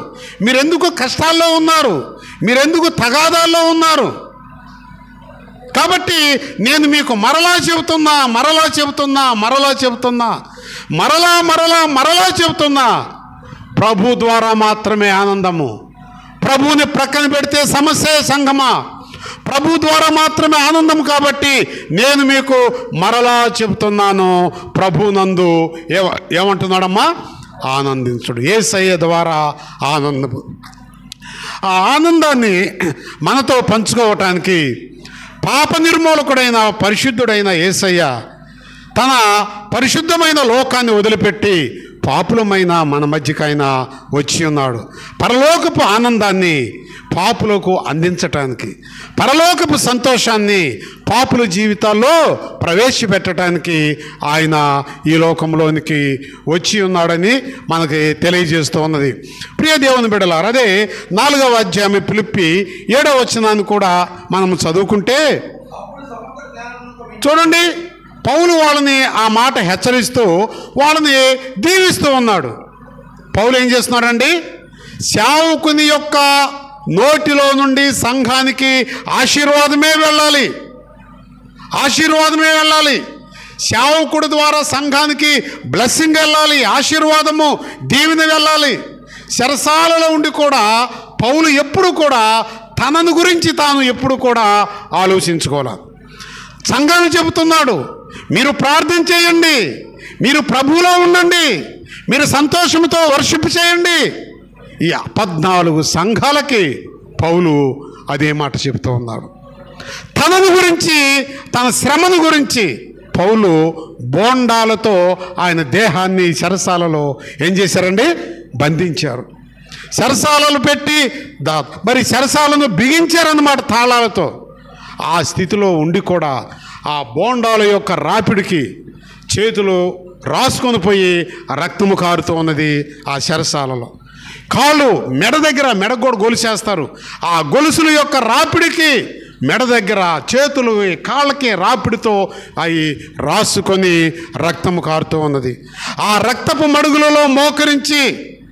మీరెందుకు కష్టాల్లో ఉన్నారు? మీరెందుకు తగాదాల్లో ఉన్నారు? కాబట్టి నేను మీకు మరలా చెబుతున్నా, ప్రభు ద్వారా మాత్రమే ఆనందము. ప్రభువుని ప్రక్కన పెడితే సమస్య సంగమా. ప్రభు ద్వారా మాత్రమే ఆనందం. కాబట్టి నేను మీకు మరలా చెబుతున్నాను, ప్రభునందు ఏమంటున్నాడమ్మా, ఆనందించుడు. యేసయ్య ద్వారా ఆనందము. ఆ ఆనందాన్ని మనతో పంచుకోవటానికి పాప నిర్మూలకుడైన పరిశుద్ధుడైన యేసయ్య తన పరిశుద్ధమైన లోకాన్ని వదిలిపెట్టి పాపులమైన మన మధ్యకైనా వచ్చి ఉన్నాడు. పరలోకపు ఆనందాన్ని పాపులకు అందించటానికి, పరలోకపు సంతోషాన్ని పాపుల జీవితాల్లో ప్రవేశపెట్టడానికి ఆయన ఈ లోకంలోనికి వచ్చి ఉన్నాడని మనకి తెలియజేస్తూ ఉన్నది. ప్రియ దేవుని బిడ్డలారా, అదే 4వ అధ్యాయం ఫిలిప్పి 7వ వచనాన్ని కూడా మనం చదువుకుంటే చూడండి, పౌలు వాళ్ళని ఆ మాట హెచ్చరిస్తూ వాళ్ళని దీవిస్తూ ఉన్నాడు. పౌలు ఏం చేస్తున్నాడండి, సేవకుని యొక్క నోటిలో నుండి సంఘానికి ఆశీర్వాదమే వెళ్ళాలి, ఆశీర్వాదమే వెళ్ళాలి. సేవకుడి ద్వారా సంఘానికి బ్లెస్సింగ్ వెళ్ళాలి, ఆశీర్వాదము దీవెన వెళ్ళాలి. చెరసాలలో ఉండి కూడా పౌలు ఎప్పుడు కూడా తనను గురించి తాను ఎప్పుడు కూడా ఆలోచించుకోవాలి. సంఘాన్ని చెబుతున్నాడు, మీరు ప్రార్థన చేయండి, మీరు ప్రభువులో ఉండండి, మీరు సంతోషంతో వర్షిప్ చేయండి. ఈ 14 సంఘాలకి పౌలు అదే మాట చెబుతూ ఉన్నాడు. తనను గురించి, తన శ్రమను గురించి పౌలు బోండాలతో ఆయన దేహాన్ని చెరసాలలో ఏం చేశారండి, బంధించారు. చెరసాలలు పెట్టి మరి చెరసాలను బిగించారన్నమాట తాళాలతో. ఆ స్థితిలో ఉండి కూడా ఆ బోండాల యొక్క రాపిడికి చేతులు రాసుకొని పోయి రక్తము కారుతూ ఉన్నది ఆ చెరసాలలో. కాళ్ళు మెడ దగ్గర, మెడ కూడా గొలుసేస్తారు, ఆ గొలుసుల యొక్క రాపిడికి మెడ దగ్గర చేతులు కాళ్ళకి రాపిడితో అవి రాసుకొని రక్తము కారుతూ ఉన్నది. ఆ రక్తపు మడుగులలో మోకరించి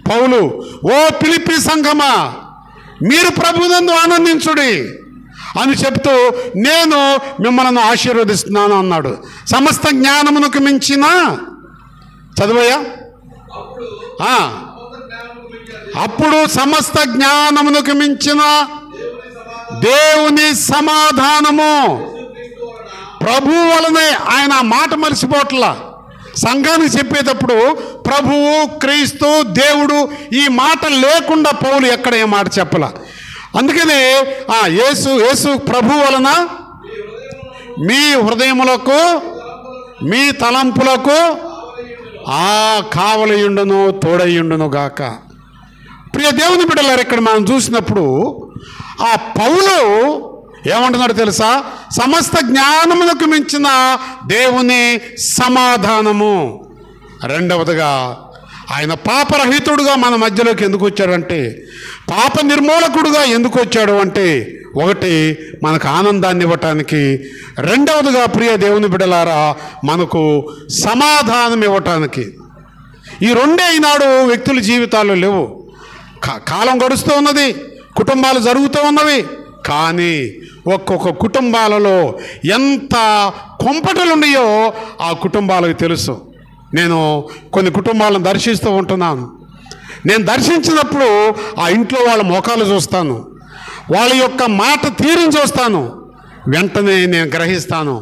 పౌలు, ఓ ఫిలిప్పీ సంఘమా, మీరు ప్రభునందు ఆనందించుడి అని చెప్తూ నేను మిమ్మల్ని ఆశీర్వదిస్తున్నాను అన్నాడు. సమస్త జ్ఞానమునకు మించిన చదువయ్యా, అప్పుడు సమస్త జ్ఞానమునకు మించిన దేవుని సమాధానము ప్రభు వలనే. ఆయన మాట మరిచిపోట్ల. సంఘానికి చెప్పేటప్పుడు ప్రభువు, క్రీస్తు, దేవుడు ఈ మాట లేకుండా పౌలు ఎక్కడ ఏ మాట చెప్పల. అందుకనే యేసు ప్రభు వలన మీ హృదయములకు, మీ తలంపులకు కావలియుండును, తోడయ్యుండును గాక. ప్రియ దేవుని బిడ్డలారు, ఇక్కడ మనం చూసినప్పుడు ఆ పౌలు ఏమంటున్నాడు తెలుసా, సమస్త జ్ఞానమునకు మించిన దేవుని సమాధానము. రెండవదిగా ఆయన పాపరహితుడుగా మన మధ్యలోకి ఎందుకు వచ్చాడంటే, పాప నిర్మూలకుడుగా ఎందుకు వచ్చాడు అంటే, ఒకటి మనకు ఆనందాన్ని ఇవ్వటానికి, రెండవదిగా ప్రియ దేవుని బిడ్డలారా మనకు సమాధానం ఇవ్వటానికి. ఈ రెండే ఈనాడు వ్యక్తుల జీవితాల్లో లేవు. కాలం గడుస్తూ ఉన్నది, కుటుంబాలు జరుగుతూ ఉన్నవి, కానీ ఒక్కొక్క కుటుంబాలలో ఎంత కొంపటలు ఉన్నాయో ఆ కుటుంబాలకు తెలుసు. నేను కొన్ని కుటుంబాలను దర్శిస్తూ ఉంటున్నాను. నేను దర్శించినప్పుడు ఆ ఇంట్లో వాళ్ళ ముఖాలు చూస్తాను, వాళ్ళ యొక్క మాట తీరుని చూస్తాను, వెంటనే నేను గ్రహిస్తాను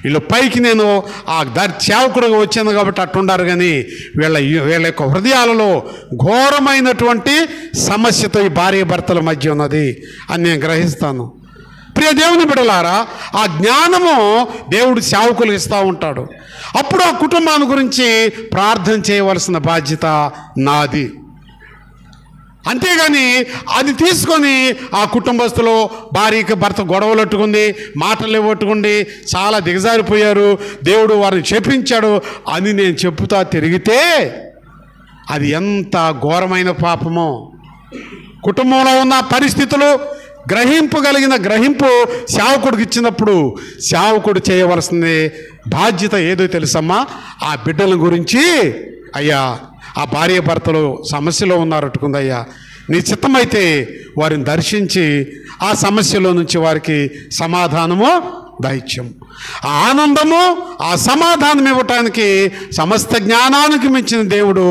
వీళ్ళు పైకి నేను ఆ సేవకుడుగా వచ్చాను కాబట్టి అట్టుండారు, కానీ వీళ్ళ యొక్క హృదయాలలో ఘోరమైనటువంటి సమస్యతో ఈ భార్య భర్తల మధ్య ఉన్నది అని నేను గ్రహిస్తాను. ప్రియ దేవుని బిడ్డలారా, ఆ జ్ఞానము దేవుడు సేవకులు ఇస్తూ ఉంటాడు. అప్పుడు ఆ కుటుంబాన్ని గురించి ప్రార్థన చేయవలసిన బాధ్యత నాది. అంతేగాని అది తీసుకొని ఆ కుటుంబస్తులు భార్యకి భర్త గొడవలట్టుకుంది, మాటలు ఇవ్వట్టుకుంది, చాలా దిగజారిపోయారు, దేవుడు వారిని చెప్పించాడు అని నేను చెప్పుతా తిరిగితే అది ఎంత ఘోరమైన పాపమో. కుటుంబంలో ఉన్న పరిస్థితులు గ్రహింపగలిగిన గ్రహింపు సేవకుడికి ఇచ్చినప్పుడు సేవకుడు చేయవలసింది బాధ్యత ఏదో తెలుసమ్మా, ఆ బిడ్డల గురించి, అయ్యా ఆ భార్య భర్తలు సమస్యలో ఉన్నారట్టుకుందయ్యా, నీ చిత్తమైతే వారిని దర్శించి ఆ సమస్యలో నుంచి వారికి సమాధానము దైత్యం. ఆ ఆనందము, ఆ సమాధానం ఇవ్వటానికి సమస్త జ్ఞానానికి మించిన దేవుడు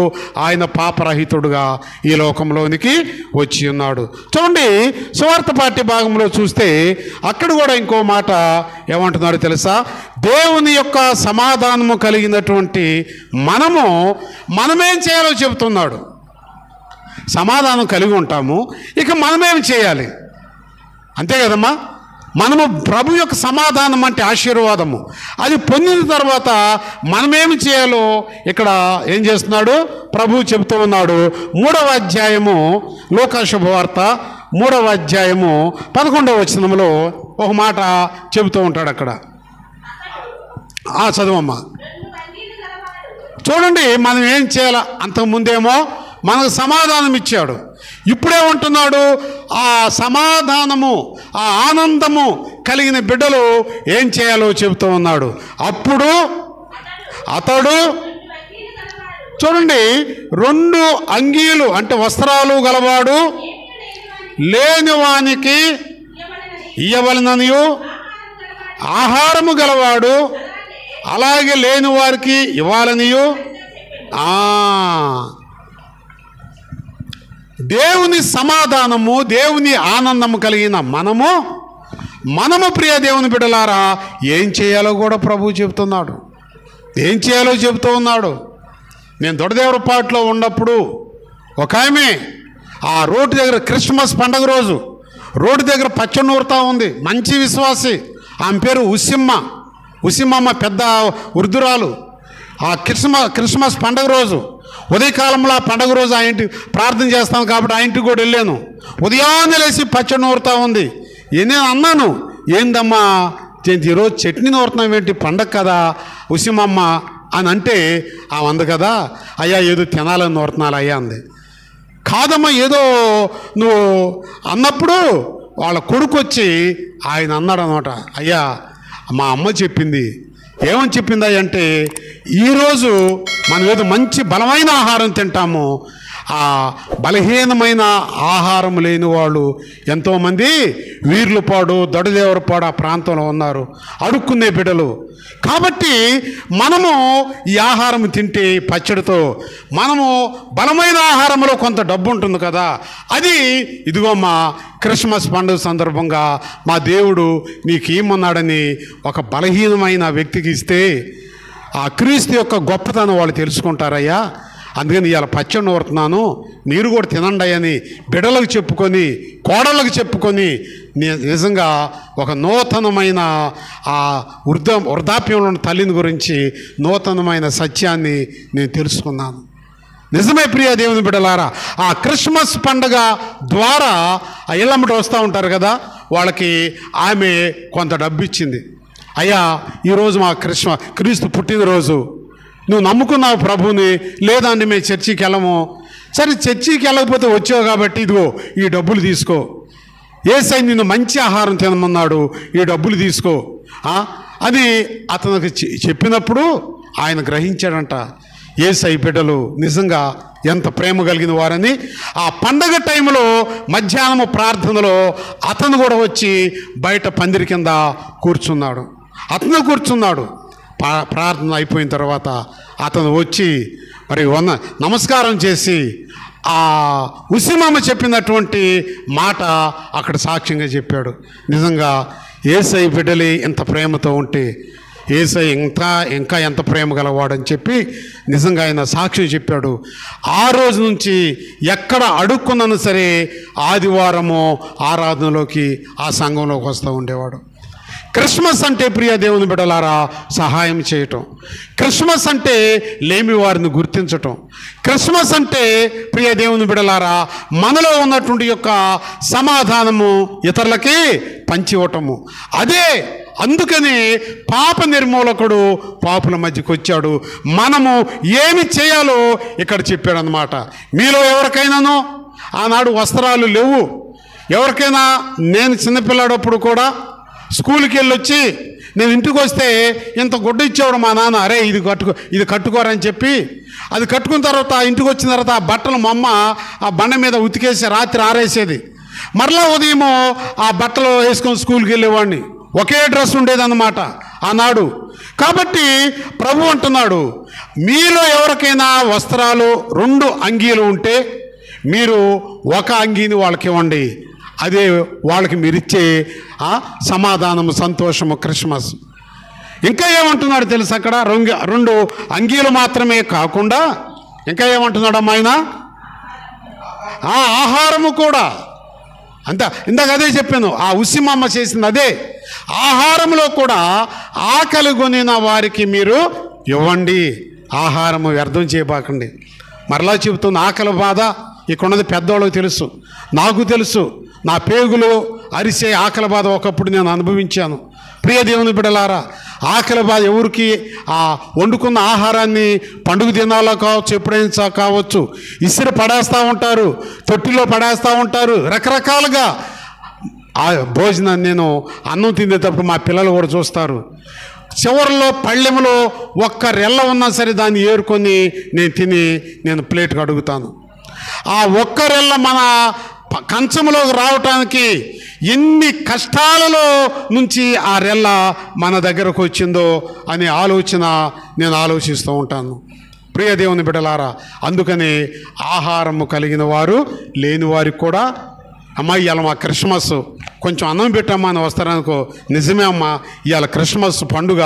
ఆయన పాపరహితుడుగా ఈ లోకంలోనికి వచ్చి ఉన్నాడు. చూడండి, సువార్త పాఠ్య భాగంలో చూస్తే అక్కడ కూడా ఇంకో మాట ఏమంటున్నాడు తెలుసా? దేవుని యొక్క సమాధానము కలిగినటువంటి మనమేం చేయాలో చెబుతున్నాడు. సమాధానం కలిగి ఉంటాము, ఇక మనమేం చేయాలి? అంతే కదమ్మా. మనము ప్రభు యొక్క సమాధానం అంటే ఆశీర్వాదము, అది పొందిన తర్వాత మనమేమి చేయాలో ఇక్కడ ఏం చేస్తున్నాడు ప్రభు చెబుతూ ఉన్నాడు. 3వ అధ్యాయము లూకా శుభవార్త 3వ అధ్యాయము 11వ వచనంలో ఒక మాట చెబుతూ ఉంటాడు. అక్కడ చదువమ్మా. చూడండి, మనం ఏం చేయాలి? అంతకుముందేమో మనకు సమాధానం ఇచ్చాడు, ఇప్పుడేమంటున్నాడు? ఆ సమాధానము, ఆ ఆనందము కలిగిన బిడ్డలు ఏం చేయాలో చెబుతూ ఉన్నాడు. అప్పుడు అతడు చూడండి, 2 అంగీలు అంటే వస్త్రాలు గలవాడు, లేనివానికి ఇయ్యవలననియు, ఆహారము గలవాడు అలాగే లేని వారికి ఇవ్వాలనియు. దేవుని సమాధానము, దేవుని ఆనందము కలిగిన మనము ప్రియ దేవుని బిడ్డలారా ఏం చేయాలో కూడా ప్రభు చెబుతున్నాడు. ఏం చేయాలో చెబుతూ ఉన్నాడు. నేను దొడదేవరపాటులో ఉన్నప్పుడు ఒక ఆమె ఆ రోడ్డు దగ్గర క్రిస్మస్ పండగ రోజు రోడ్డు దగ్గర పచ్చడి నూరుతూ ఉంది. మంచి విశ్వాసి, ఆమె పేరు ఉసిమ్మమ్మ, పెద్ద వృద్ధురాలు. ఆ క్రిస్మస్ పండగ రోజు ఉదయకాలంలో ఆ పండగ రోజు ఆ ఇంటి ప్రార్థన చేస్తాను కాబట్టి ఆ ఇంటికి కూడా వెళ్ళాను. ఉదయాన్నే లేచి పచ్చడి నూరుతూ ఉంది. నేను అన్నాను, ఏందమ్మా ఈరోజు చట్నీ నూరుతున్నాం ఏంటి, పండగ కదా ఉసిమమ్మ అని అంటే అంది కదా, అయ్యా ఏదో తినాలని నూరుతున్నాను అయ్యా అంది. కాదమ్మా, ఏదో నువ్వు అన్నప్పుడు వాళ్ళ కొడుకు వచ్చి ఆయన అన్నాడు అనమాట, అయ్యా మా అమ్మ చెప్పింది. ఏమని చెప్పిందా అంటే, ఈరోజు మనం ఏదో మంచి బలమైన ఆహారం తింటాము, ఆ బలహీనమైన ఆహారం లేని వాళ్ళు ఎంతోమంది వీర్లపాడు, దొడదేవరపాడు ఆ ప్రాంతంలో ఉన్నారు, అడుక్కునే బిడ్డలు. కాబట్టి మనము ఈ ఆహారం తింటే పచ్చడితో మనము బలమైన ఆహారంలో కొంత డబ్బు ఉంటుంది కదా, అది ఇదిగో మా క్రిస్మస్ పండుగ సందర్భంగా మా దేవుడు నీకేమన్నాడని ఒక బలహీనమైన వ్యక్తికి ఇస్తే ఆ క్రీస్తు యొక్క గొప్పతనం వాళ్ళు తెలుసుకుంటారయ్యా. అందుకని ఇవాళ పచ్చడి నూరుతున్నాను, మీరు కూడా తినండి అని బిడ్డలకు చెప్పుకొని, కోడళ్ళకు చెప్పుకొని నిజంగా ఒక నూతనమైన ఆ వృద్ధాప్యంలో ఉన్న తల్లిని గురించి నూతనమైన సత్యాన్ని నేను తెలుసుకున్నాను. నిజమే ప్రియ దేవుని బిడ్డలారా, ఆ క్రిస్మస్ పండగ ద్వారా ఆ ఇళ్ళమ్మట వస్తూ ఉంటారు కదా, వాళ్ళకి ఆమె కొంత డబ్బు ఇచ్చింది. అయ్యా ఈరోజు మా క్రీస్తు పుట్టినరోజు, నువ్వు నమ్ముకున్నావు ప్రభుని, లేదండి మేము చర్చికి వెళ్ళము. సరే చర్చికి వెళ్ళకపోతే వచ్చావు కాబట్టి ఇదిగో ఈ డబ్బులు తీసుకో, యేసయ్య నిన్ను మంచి ఆహారం తినమన్నాడు, ఈ డబ్బులు తీసుకో అని అతనికి చెప్పినప్పుడు ఆయన గ్రహించాడంట, యేసయ్య బిడ్డలు నిజంగా ఎంత ప్రేమ కలిగిన వారని. ఆ పండగ టైంలో మధ్యాహ్నము ప్రార్థనలో అతను కూడా వచ్చి బయట పందిరి కింద కూర్చున్నాడు. ప్రార్థన అయిపోయిన తర్వాత అతను వచ్చి మరి నమస్కారం చేసి ఆ ఉసిమమ్మ చెప్పినటువంటి మాట అక్కడ సాక్ష్యంగా చెప్పాడు. నిజంగా యేసయ్య బిడ్డలే ఎంత ప్రేమతో ఉంటే యేసయ్య ఇంకా ఎంత ప్రేమ గలవాడని చెప్పి నిజంగా ఆయన సాక్షి చెప్పాడు. ఆ రోజు నుంచి ఎక్కడ అడుక్కున్నాను సరే ఆదివారము ఆరాధనలోకి ఆ సంఘంలోకి వస్తూ ఉండేవాడు. క్రిస్మస్ అంటే ప్రియ దేవుని బిడ్డలారా సహాయం చేయటం, క్రిస్మస్ అంటే లేమి వారిని గుర్తించటం, క్రిస్మస్ అంటే ప్రియ దేవుని బిడ్డలారా మనలో ఉన్నటువంటి యొక్క సమాధానము ఇతరులకి పంచి ఇవ్వటము. అందుకని పాప నిర్మూలకుడు పాపుల మధ్యకి వచ్చాడు. మనము ఏమి చేయాలో ఇక్కడ చెప్పాడు అన్నమాట. మీలో ఎవరికైనాను ఆనాడు వస్త్రాలు లేవు, ఎవరికైనా నేను చిన్నపిల్లాడప్పుడు కూడా స్కూల్కి వెళ్ళొచ్చి నేను ఇంటికి వస్తే ఇంత గుడ్డ ఇచ్చేవాడు మా నాన్న, అరే ఇది కట్టుకోరని చెప్పి అది కట్టుకున్న తర్వాత ఇంటికి వచ్చిన తర్వాత ఆ బట్టలు మా అమ్మ ఆ బండ మీద ఉతికేసి రాత్రి ఆరేసేది. మరలా ఉదయము ఆ బట్టలు వేసుకొని స్కూల్కి వెళ్ళేవాడిని. ఒకే డ్రెస్ ఉండేదన్నమాట ఆనాడు. కాబట్టి ప్రభు అంటున్నాడు, మీలో ఎవరికైనా వస్త్రాలు 2 అంగీలు ఉంటే మీరు ఒక అంగీని వాళ్ళకి ఇవ్వండి. అదే వాళ్ళకి మీరిచ్చే సమాధానము, సంతోషము, క్రిస్మస్. ఇంకా ఏమంటున్నాడు తెలుసు, అక్కడ 2 అంగీలు మాత్రమే కాకుండా ఇంకా ఏమంటున్నాడమ్మా ఆయన? ఆహారము కూడా. అంత ఇందాక అదే చెప్పాను, ఆ ఉసిమమ్మ చేసింది అదే. ఆహారంలో కూడా ఆకలి కొనిన వారికి మీరు ఇవ్వండి, ఆహారము వ్యర్థం చేయబాకండి. మరలా చెబుతుంది, ఆకలి బాధ ఇక్కడున్నది పెద్దవాళ్ళకి తెలుసు, నాకు తెలుసు. నా పేగులు అరిసే ఆకలి బాధ ఒకప్పుడు నేను అనుభవించాను. ప్రియ దేవుని బిడ్డలారా, ఆకలి బాధ ఎవరికి వండుకున్న ఆహారాన్ని పండుగ దినాల్లో కావచ్చు, ఎప్పుడైనా కావచ్చు, ఇసిరి పడేస్తూ ఉంటారు, తొట్టిలో పడేస్తూ ఉంటారు. రకరకాలుగా ఆ భోజనాన్ని నేను అన్నం తినేటప్పుడు మా పిల్లలు కూడా చూస్తారు. చివరిలో పళ్ళెంలో ఒక్క రెల్ల ఉన్నా సరే దాన్ని ఏరుకొని నేను తిని నేను ప్లేట్కి అడుగుతాను. ఆ ఒక్క రెల్ల మన కంచంలోకి రావటానికి ఎన్ని కష్టాలలో నుంచి ఆ రెల్ల మన దగ్గరకు వచ్చిందో అనే ఆలోచన నేను ఆలోచిస్తూ ఉంటాను. ప్రియ దేవుని బిడ్డలారా, అందుకని ఆహారము కలిగిన వారు లేని వారికి కూడా, అమ్మ ఇవాళ మా క్రిస్మస్, కొంచెం అన్నం పెట్టమ్మా అని వస్తారనుకో, నిజమే అమ్మ ఇవాళ క్రిస్మస్ పండుగ,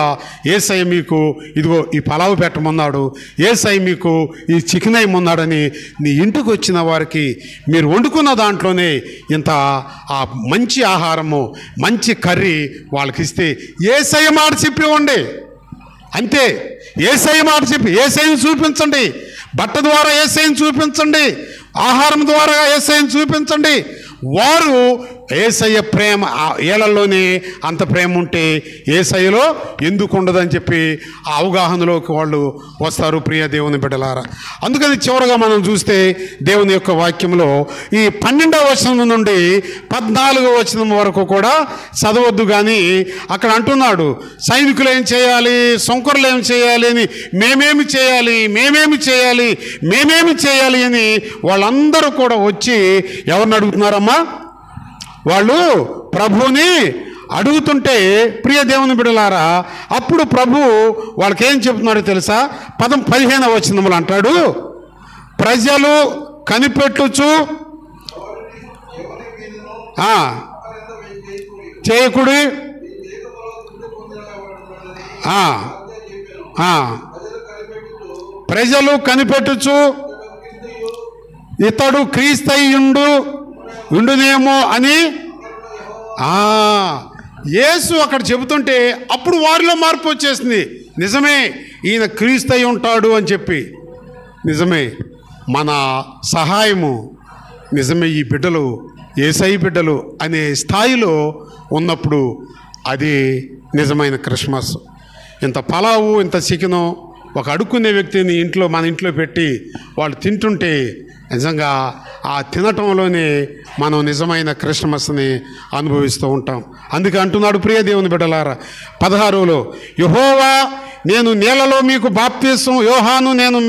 యేసయ్య మీకు ఇదిగో ఈ పలావు పెట్టమన్నాడు, యేసయ్య మీకు ఈ చికెన్ అయ్యమన్నాడని నీ ఇంటికి వచ్చిన వారికి మీరు వండుకున్న దాంట్లోనే ఇంత మంచి ఆహారము, మంచి కర్రీ వాళ్ళకి ఇస్తే యేసయ్య మాట చెప్పి ఇవ్వండి. అంతే, యేసయ్య మాట చెప్పి యేసయ్యను చూపించండి. బట్ట ద్వారా యేసయ్యను చూపించండి, ఆహారం ద్వారా యేసయ్యను చూపించండి. వారు యేసయ్య ప్రేమ, ఏళ్లలోనే అంత ప్రేమ ఉంటే యేసయ్యలో ఎందుకు ఉండదని చెప్పి ఆ అవగాహనలోకి వాళ్ళు వస్తారు. ప్రియ దేవుని బిడ్డలారా, అందుకని చివరగా మనం చూస్తే దేవుని యొక్క వాక్యంలో ఈ 12వ వచనం నుండి 14వ వచనం వరకు కూడా చదవద్దు, కానీ అక్కడ అంటున్నాడు, సైనికులు ఏం చేయాలి, సొంకరులు ఏం చేయాలి అని, మేమేమి చేయాలి, మేమేమి చేయాలి, మేమేమి చేయాలి అని వాళ్ళందరూ కూడా వచ్చి ఎవరిని అడుగుతున్నారమ్మా? వాళ్ళు ప్రభువుని అడుగుతుంటే, ప్రియ దేవుని బిడ్డలారా, అప్పుడు ప్రభు వాళ్ళకేం చెప్తున్నాడో తెలుసా? 15వ వచనములు అంటాడు, ప్రజలు కనిపెట్టుచు చేయకుడి, ప్రజలు కనిపెట్టుచు ఇతడు క్రీస్తయుండు ఉండునేమో అని యేసు అక్కడ చెబుతుంటే అప్పుడు వారిలో మార్పు వచ్చేసింది. నిజమే, ఈయన క్రీస్తయి ఉంటాడు అని చెప్పి, నిజమే మన సహాయము, నిజమే ఈ బిడ్డలు యేసయ్య బిడ్డలు అనే స్థాయిలో ఉన్నప్పుడు అది నిజమైన క్రిస్మస్. ఇంత పలావు, ఇంత చికెను ఒక అడుక్కునే వ్యక్తిని మన ఇంట్లో పెట్టి వాళ్ళు తింటుంటే నిజంగా ఆ తినటంలోనే మనం నిజమైన క్రిస్మస్ని అనుభవిస్తూ ఉంటాం. అందుకే అంటున్నాడు, ప్రియ దేవుని బిడ్డలారా, 16లో, యెహోవా నేను నీళ్ళలో మీకు బాప్తీసం, యోహాను నేను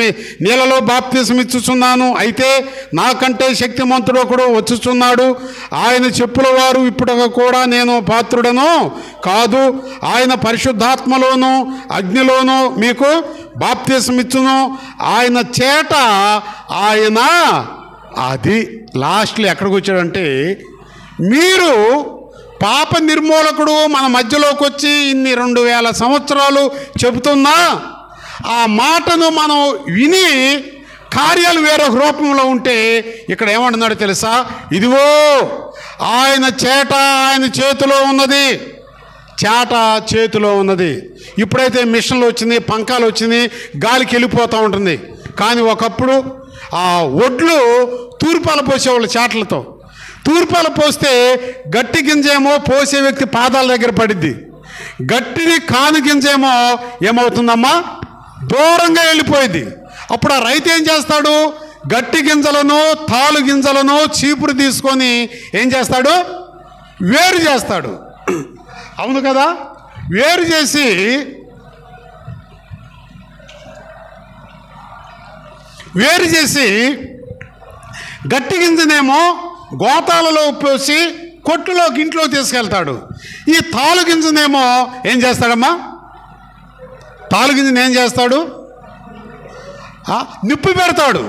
నీళ్ళలో బాప్తీసం ఇచ్చుచున్నాను, అయితే నాకంటే శక్తిమంతుడు ఒకడు వచ్చుచున్నాడు, ఆయన చెప్పుల వారు ఇప్పుడు కూడా నేను పాత్రుడను కాదు, ఆయన పరిశుద్ధాత్మలోను అగ్నిలోను మీకు బాప్తీసం ఇచ్చును, ఆయన చేట ఆయన, అది లాస్ట్లో ఎక్కడికి వచ్చాడంటే, మీరు పాప నిర్మూలకుడు మన మధ్యలోకి వచ్చి ఇన్ని 2000 సంవత్సరాలు చెబుతున్నా ఆ మాటను మనం విని కార్యాలు వేరొక రూపంలో ఉంటే ఇక్కడ ఏమంటున్నాడో తెలుసా? ఇదిగో ఆయన చేట ఆయన చేతిలో ఉన్నది, చేట చేతిలో ఉన్నది. ఇప్పుడైతే మిషన్లు వచ్చినాయి, పంకాలు వచ్చినాయి, గాలికి వెళ్ళిపోతూ ఉంటుంది. కానీ ఒకప్పుడు ఆ ఒడ్లు తూర్పాల పోసేవాళ్ళు చేటలతో. తూర్పాల పోస్తే గట్టి గింజేమో పోసే వ్యక్తి పాదాల దగ్గర పడిద్ది, గట్టిని కాను గింజేమో ఏమవుతుందమ్మా? దూరంగా వెళ్ళిపోయింది. అప్పుడు ఆ రైతు ఏం చేస్తాడు? గట్టి గింజలను తాలు గింజలను చీపురు తీసుకొని ఏం చేస్తాడు? వేరు చేస్తాడు. అవును కదా? వేరు చేసి గట్టి గింజనేమో గోతాలలో పోసి కొట్టులోకి ఇంట్లోకి తీసుకెళ్తాడు. ఈ తాలుగింజనేమో ఏం చేస్తాడమ్మా? తాలుగింజను ఏం చేస్తాడు? నిప్పు పెడతాడు.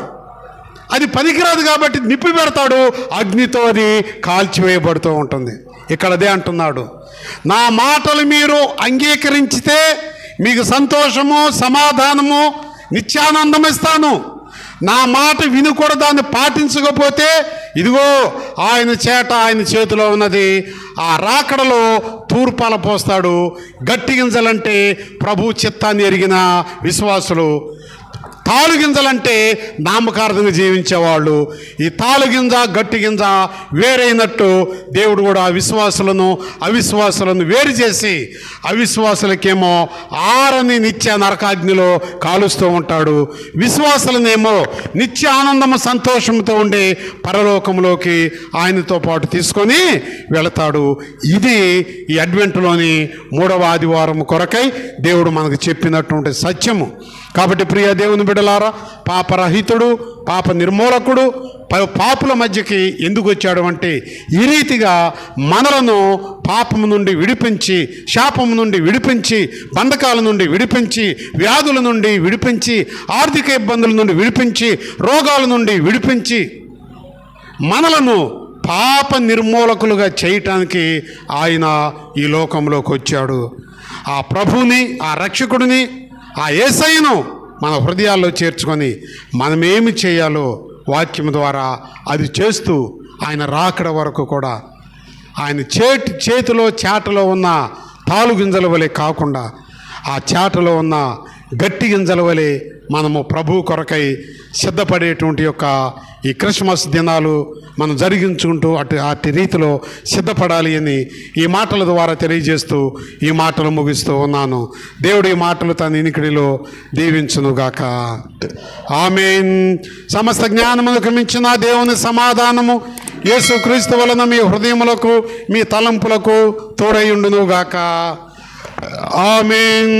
అది పనికిరాదు కాబట్టి నిప్పు పెడతాడు, అగ్నితో అది కాల్చివేయబడుతూ ఉంటుంది. ఇక్కడ అదే అంటున్నాడు, నా మాటలు మీరు అంగీకరించితే మీకు సంతోషము, సమాధానము, నిత్యానందం ఇస్తాను. నా మాట విని కూడా దాన్ని పాటించకపోతే ఇదిగో ఆయన చేతిలో ఉన్నది, ఆ రాకడలో తూర్పాల పోస్తాడు. గట్టి గింజలంటే ప్రభు చిత్తాన్ని ఎరిగిన విశ్వాసులు, తాలుగింజలంటే నామకార్థంగా జీవించేవాళ్ళు. ఈ తాలుగింజ గట్టి గింజ వేరైనట్టు దేవుడు కూడా విశ్వాసులను అవిశ్వాసులను వేరు చేసి అవిశ్వాసులకేమో ఆరని నిత్య నరకాగ్నిలో కాలుస్తూ ఉంటాడు, విశ్వాసులనేమో నిత్య ఆనందము సంతోషంతో ఉండి పరలోకంలోకి ఆయనతో పాటు తీసుకొని వెళతాడు. ఇది ఈ అడ్వెంట్లోని 3వ ఆదివారం కొరకై దేవుడు మనకు చెప్పినటువంటి సత్యము. కాబట్టి ప్రియ దేవుని బిడ్డలారా, పాపరహితుడు, పాప నిర్మూలకుడు పాపుల మధ్యకి ఎందుకు వచ్చాడు అంటే ఈ రీతిగా మనలను పాపము నుండి విడిపించి, శాపము నుండి విడిపించి, బంధకాల నుండి విడిపించి, వ్యాధుల నుండి విడిపించి, ఆర్థిక ఇబ్బందుల నుండి విడిపించి, రోగాల నుండి విడిపించి మనలను పాప నిర్మూలకులుగా చేయటానికి ఆయన ఈ లోకంలోకి వచ్చాడు. ఆ ప్రభువుని, ఆ రక్షకుడిని, ఆ యేసయ్యను మన హృదయాల్లో చేర్చుకొని మనమేమి చేయాలో వాక్యం ద్వారా అది చేస్తూ ఆయన రాకడ వరకు కూడా ఆయన చేతిలో చాటలో ఉన్న తాలుగింజల వలె కాకుండా ఆ చాటలో ఉన్న గట్టి గింజల వలె మనము ప్రభు కొరకై సిద్ధపడేటువంటి యొక్క ఈ క్రిస్మస్ దినాలు మనం జరిగించుకుంటూ అటు రీతిలో సిద్ధపడాలి అని ఈ మాటల ద్వారా తెలియజేస్తూ ఈ మాటలు ముగిస్తూ ఉన్నాను. దేవుడు ఈ మాటలు తన ఇనికిడిలో దీవించునుగాక. ఆమేన్. సమస్త జ్ఞానములకు మించిన దేవుని సమాధానము యేసుక్రీస్తు వలన మీ హృదయములకు, మీ తలంపులకు తోడై ఉండునుగాక. ఆమేన్.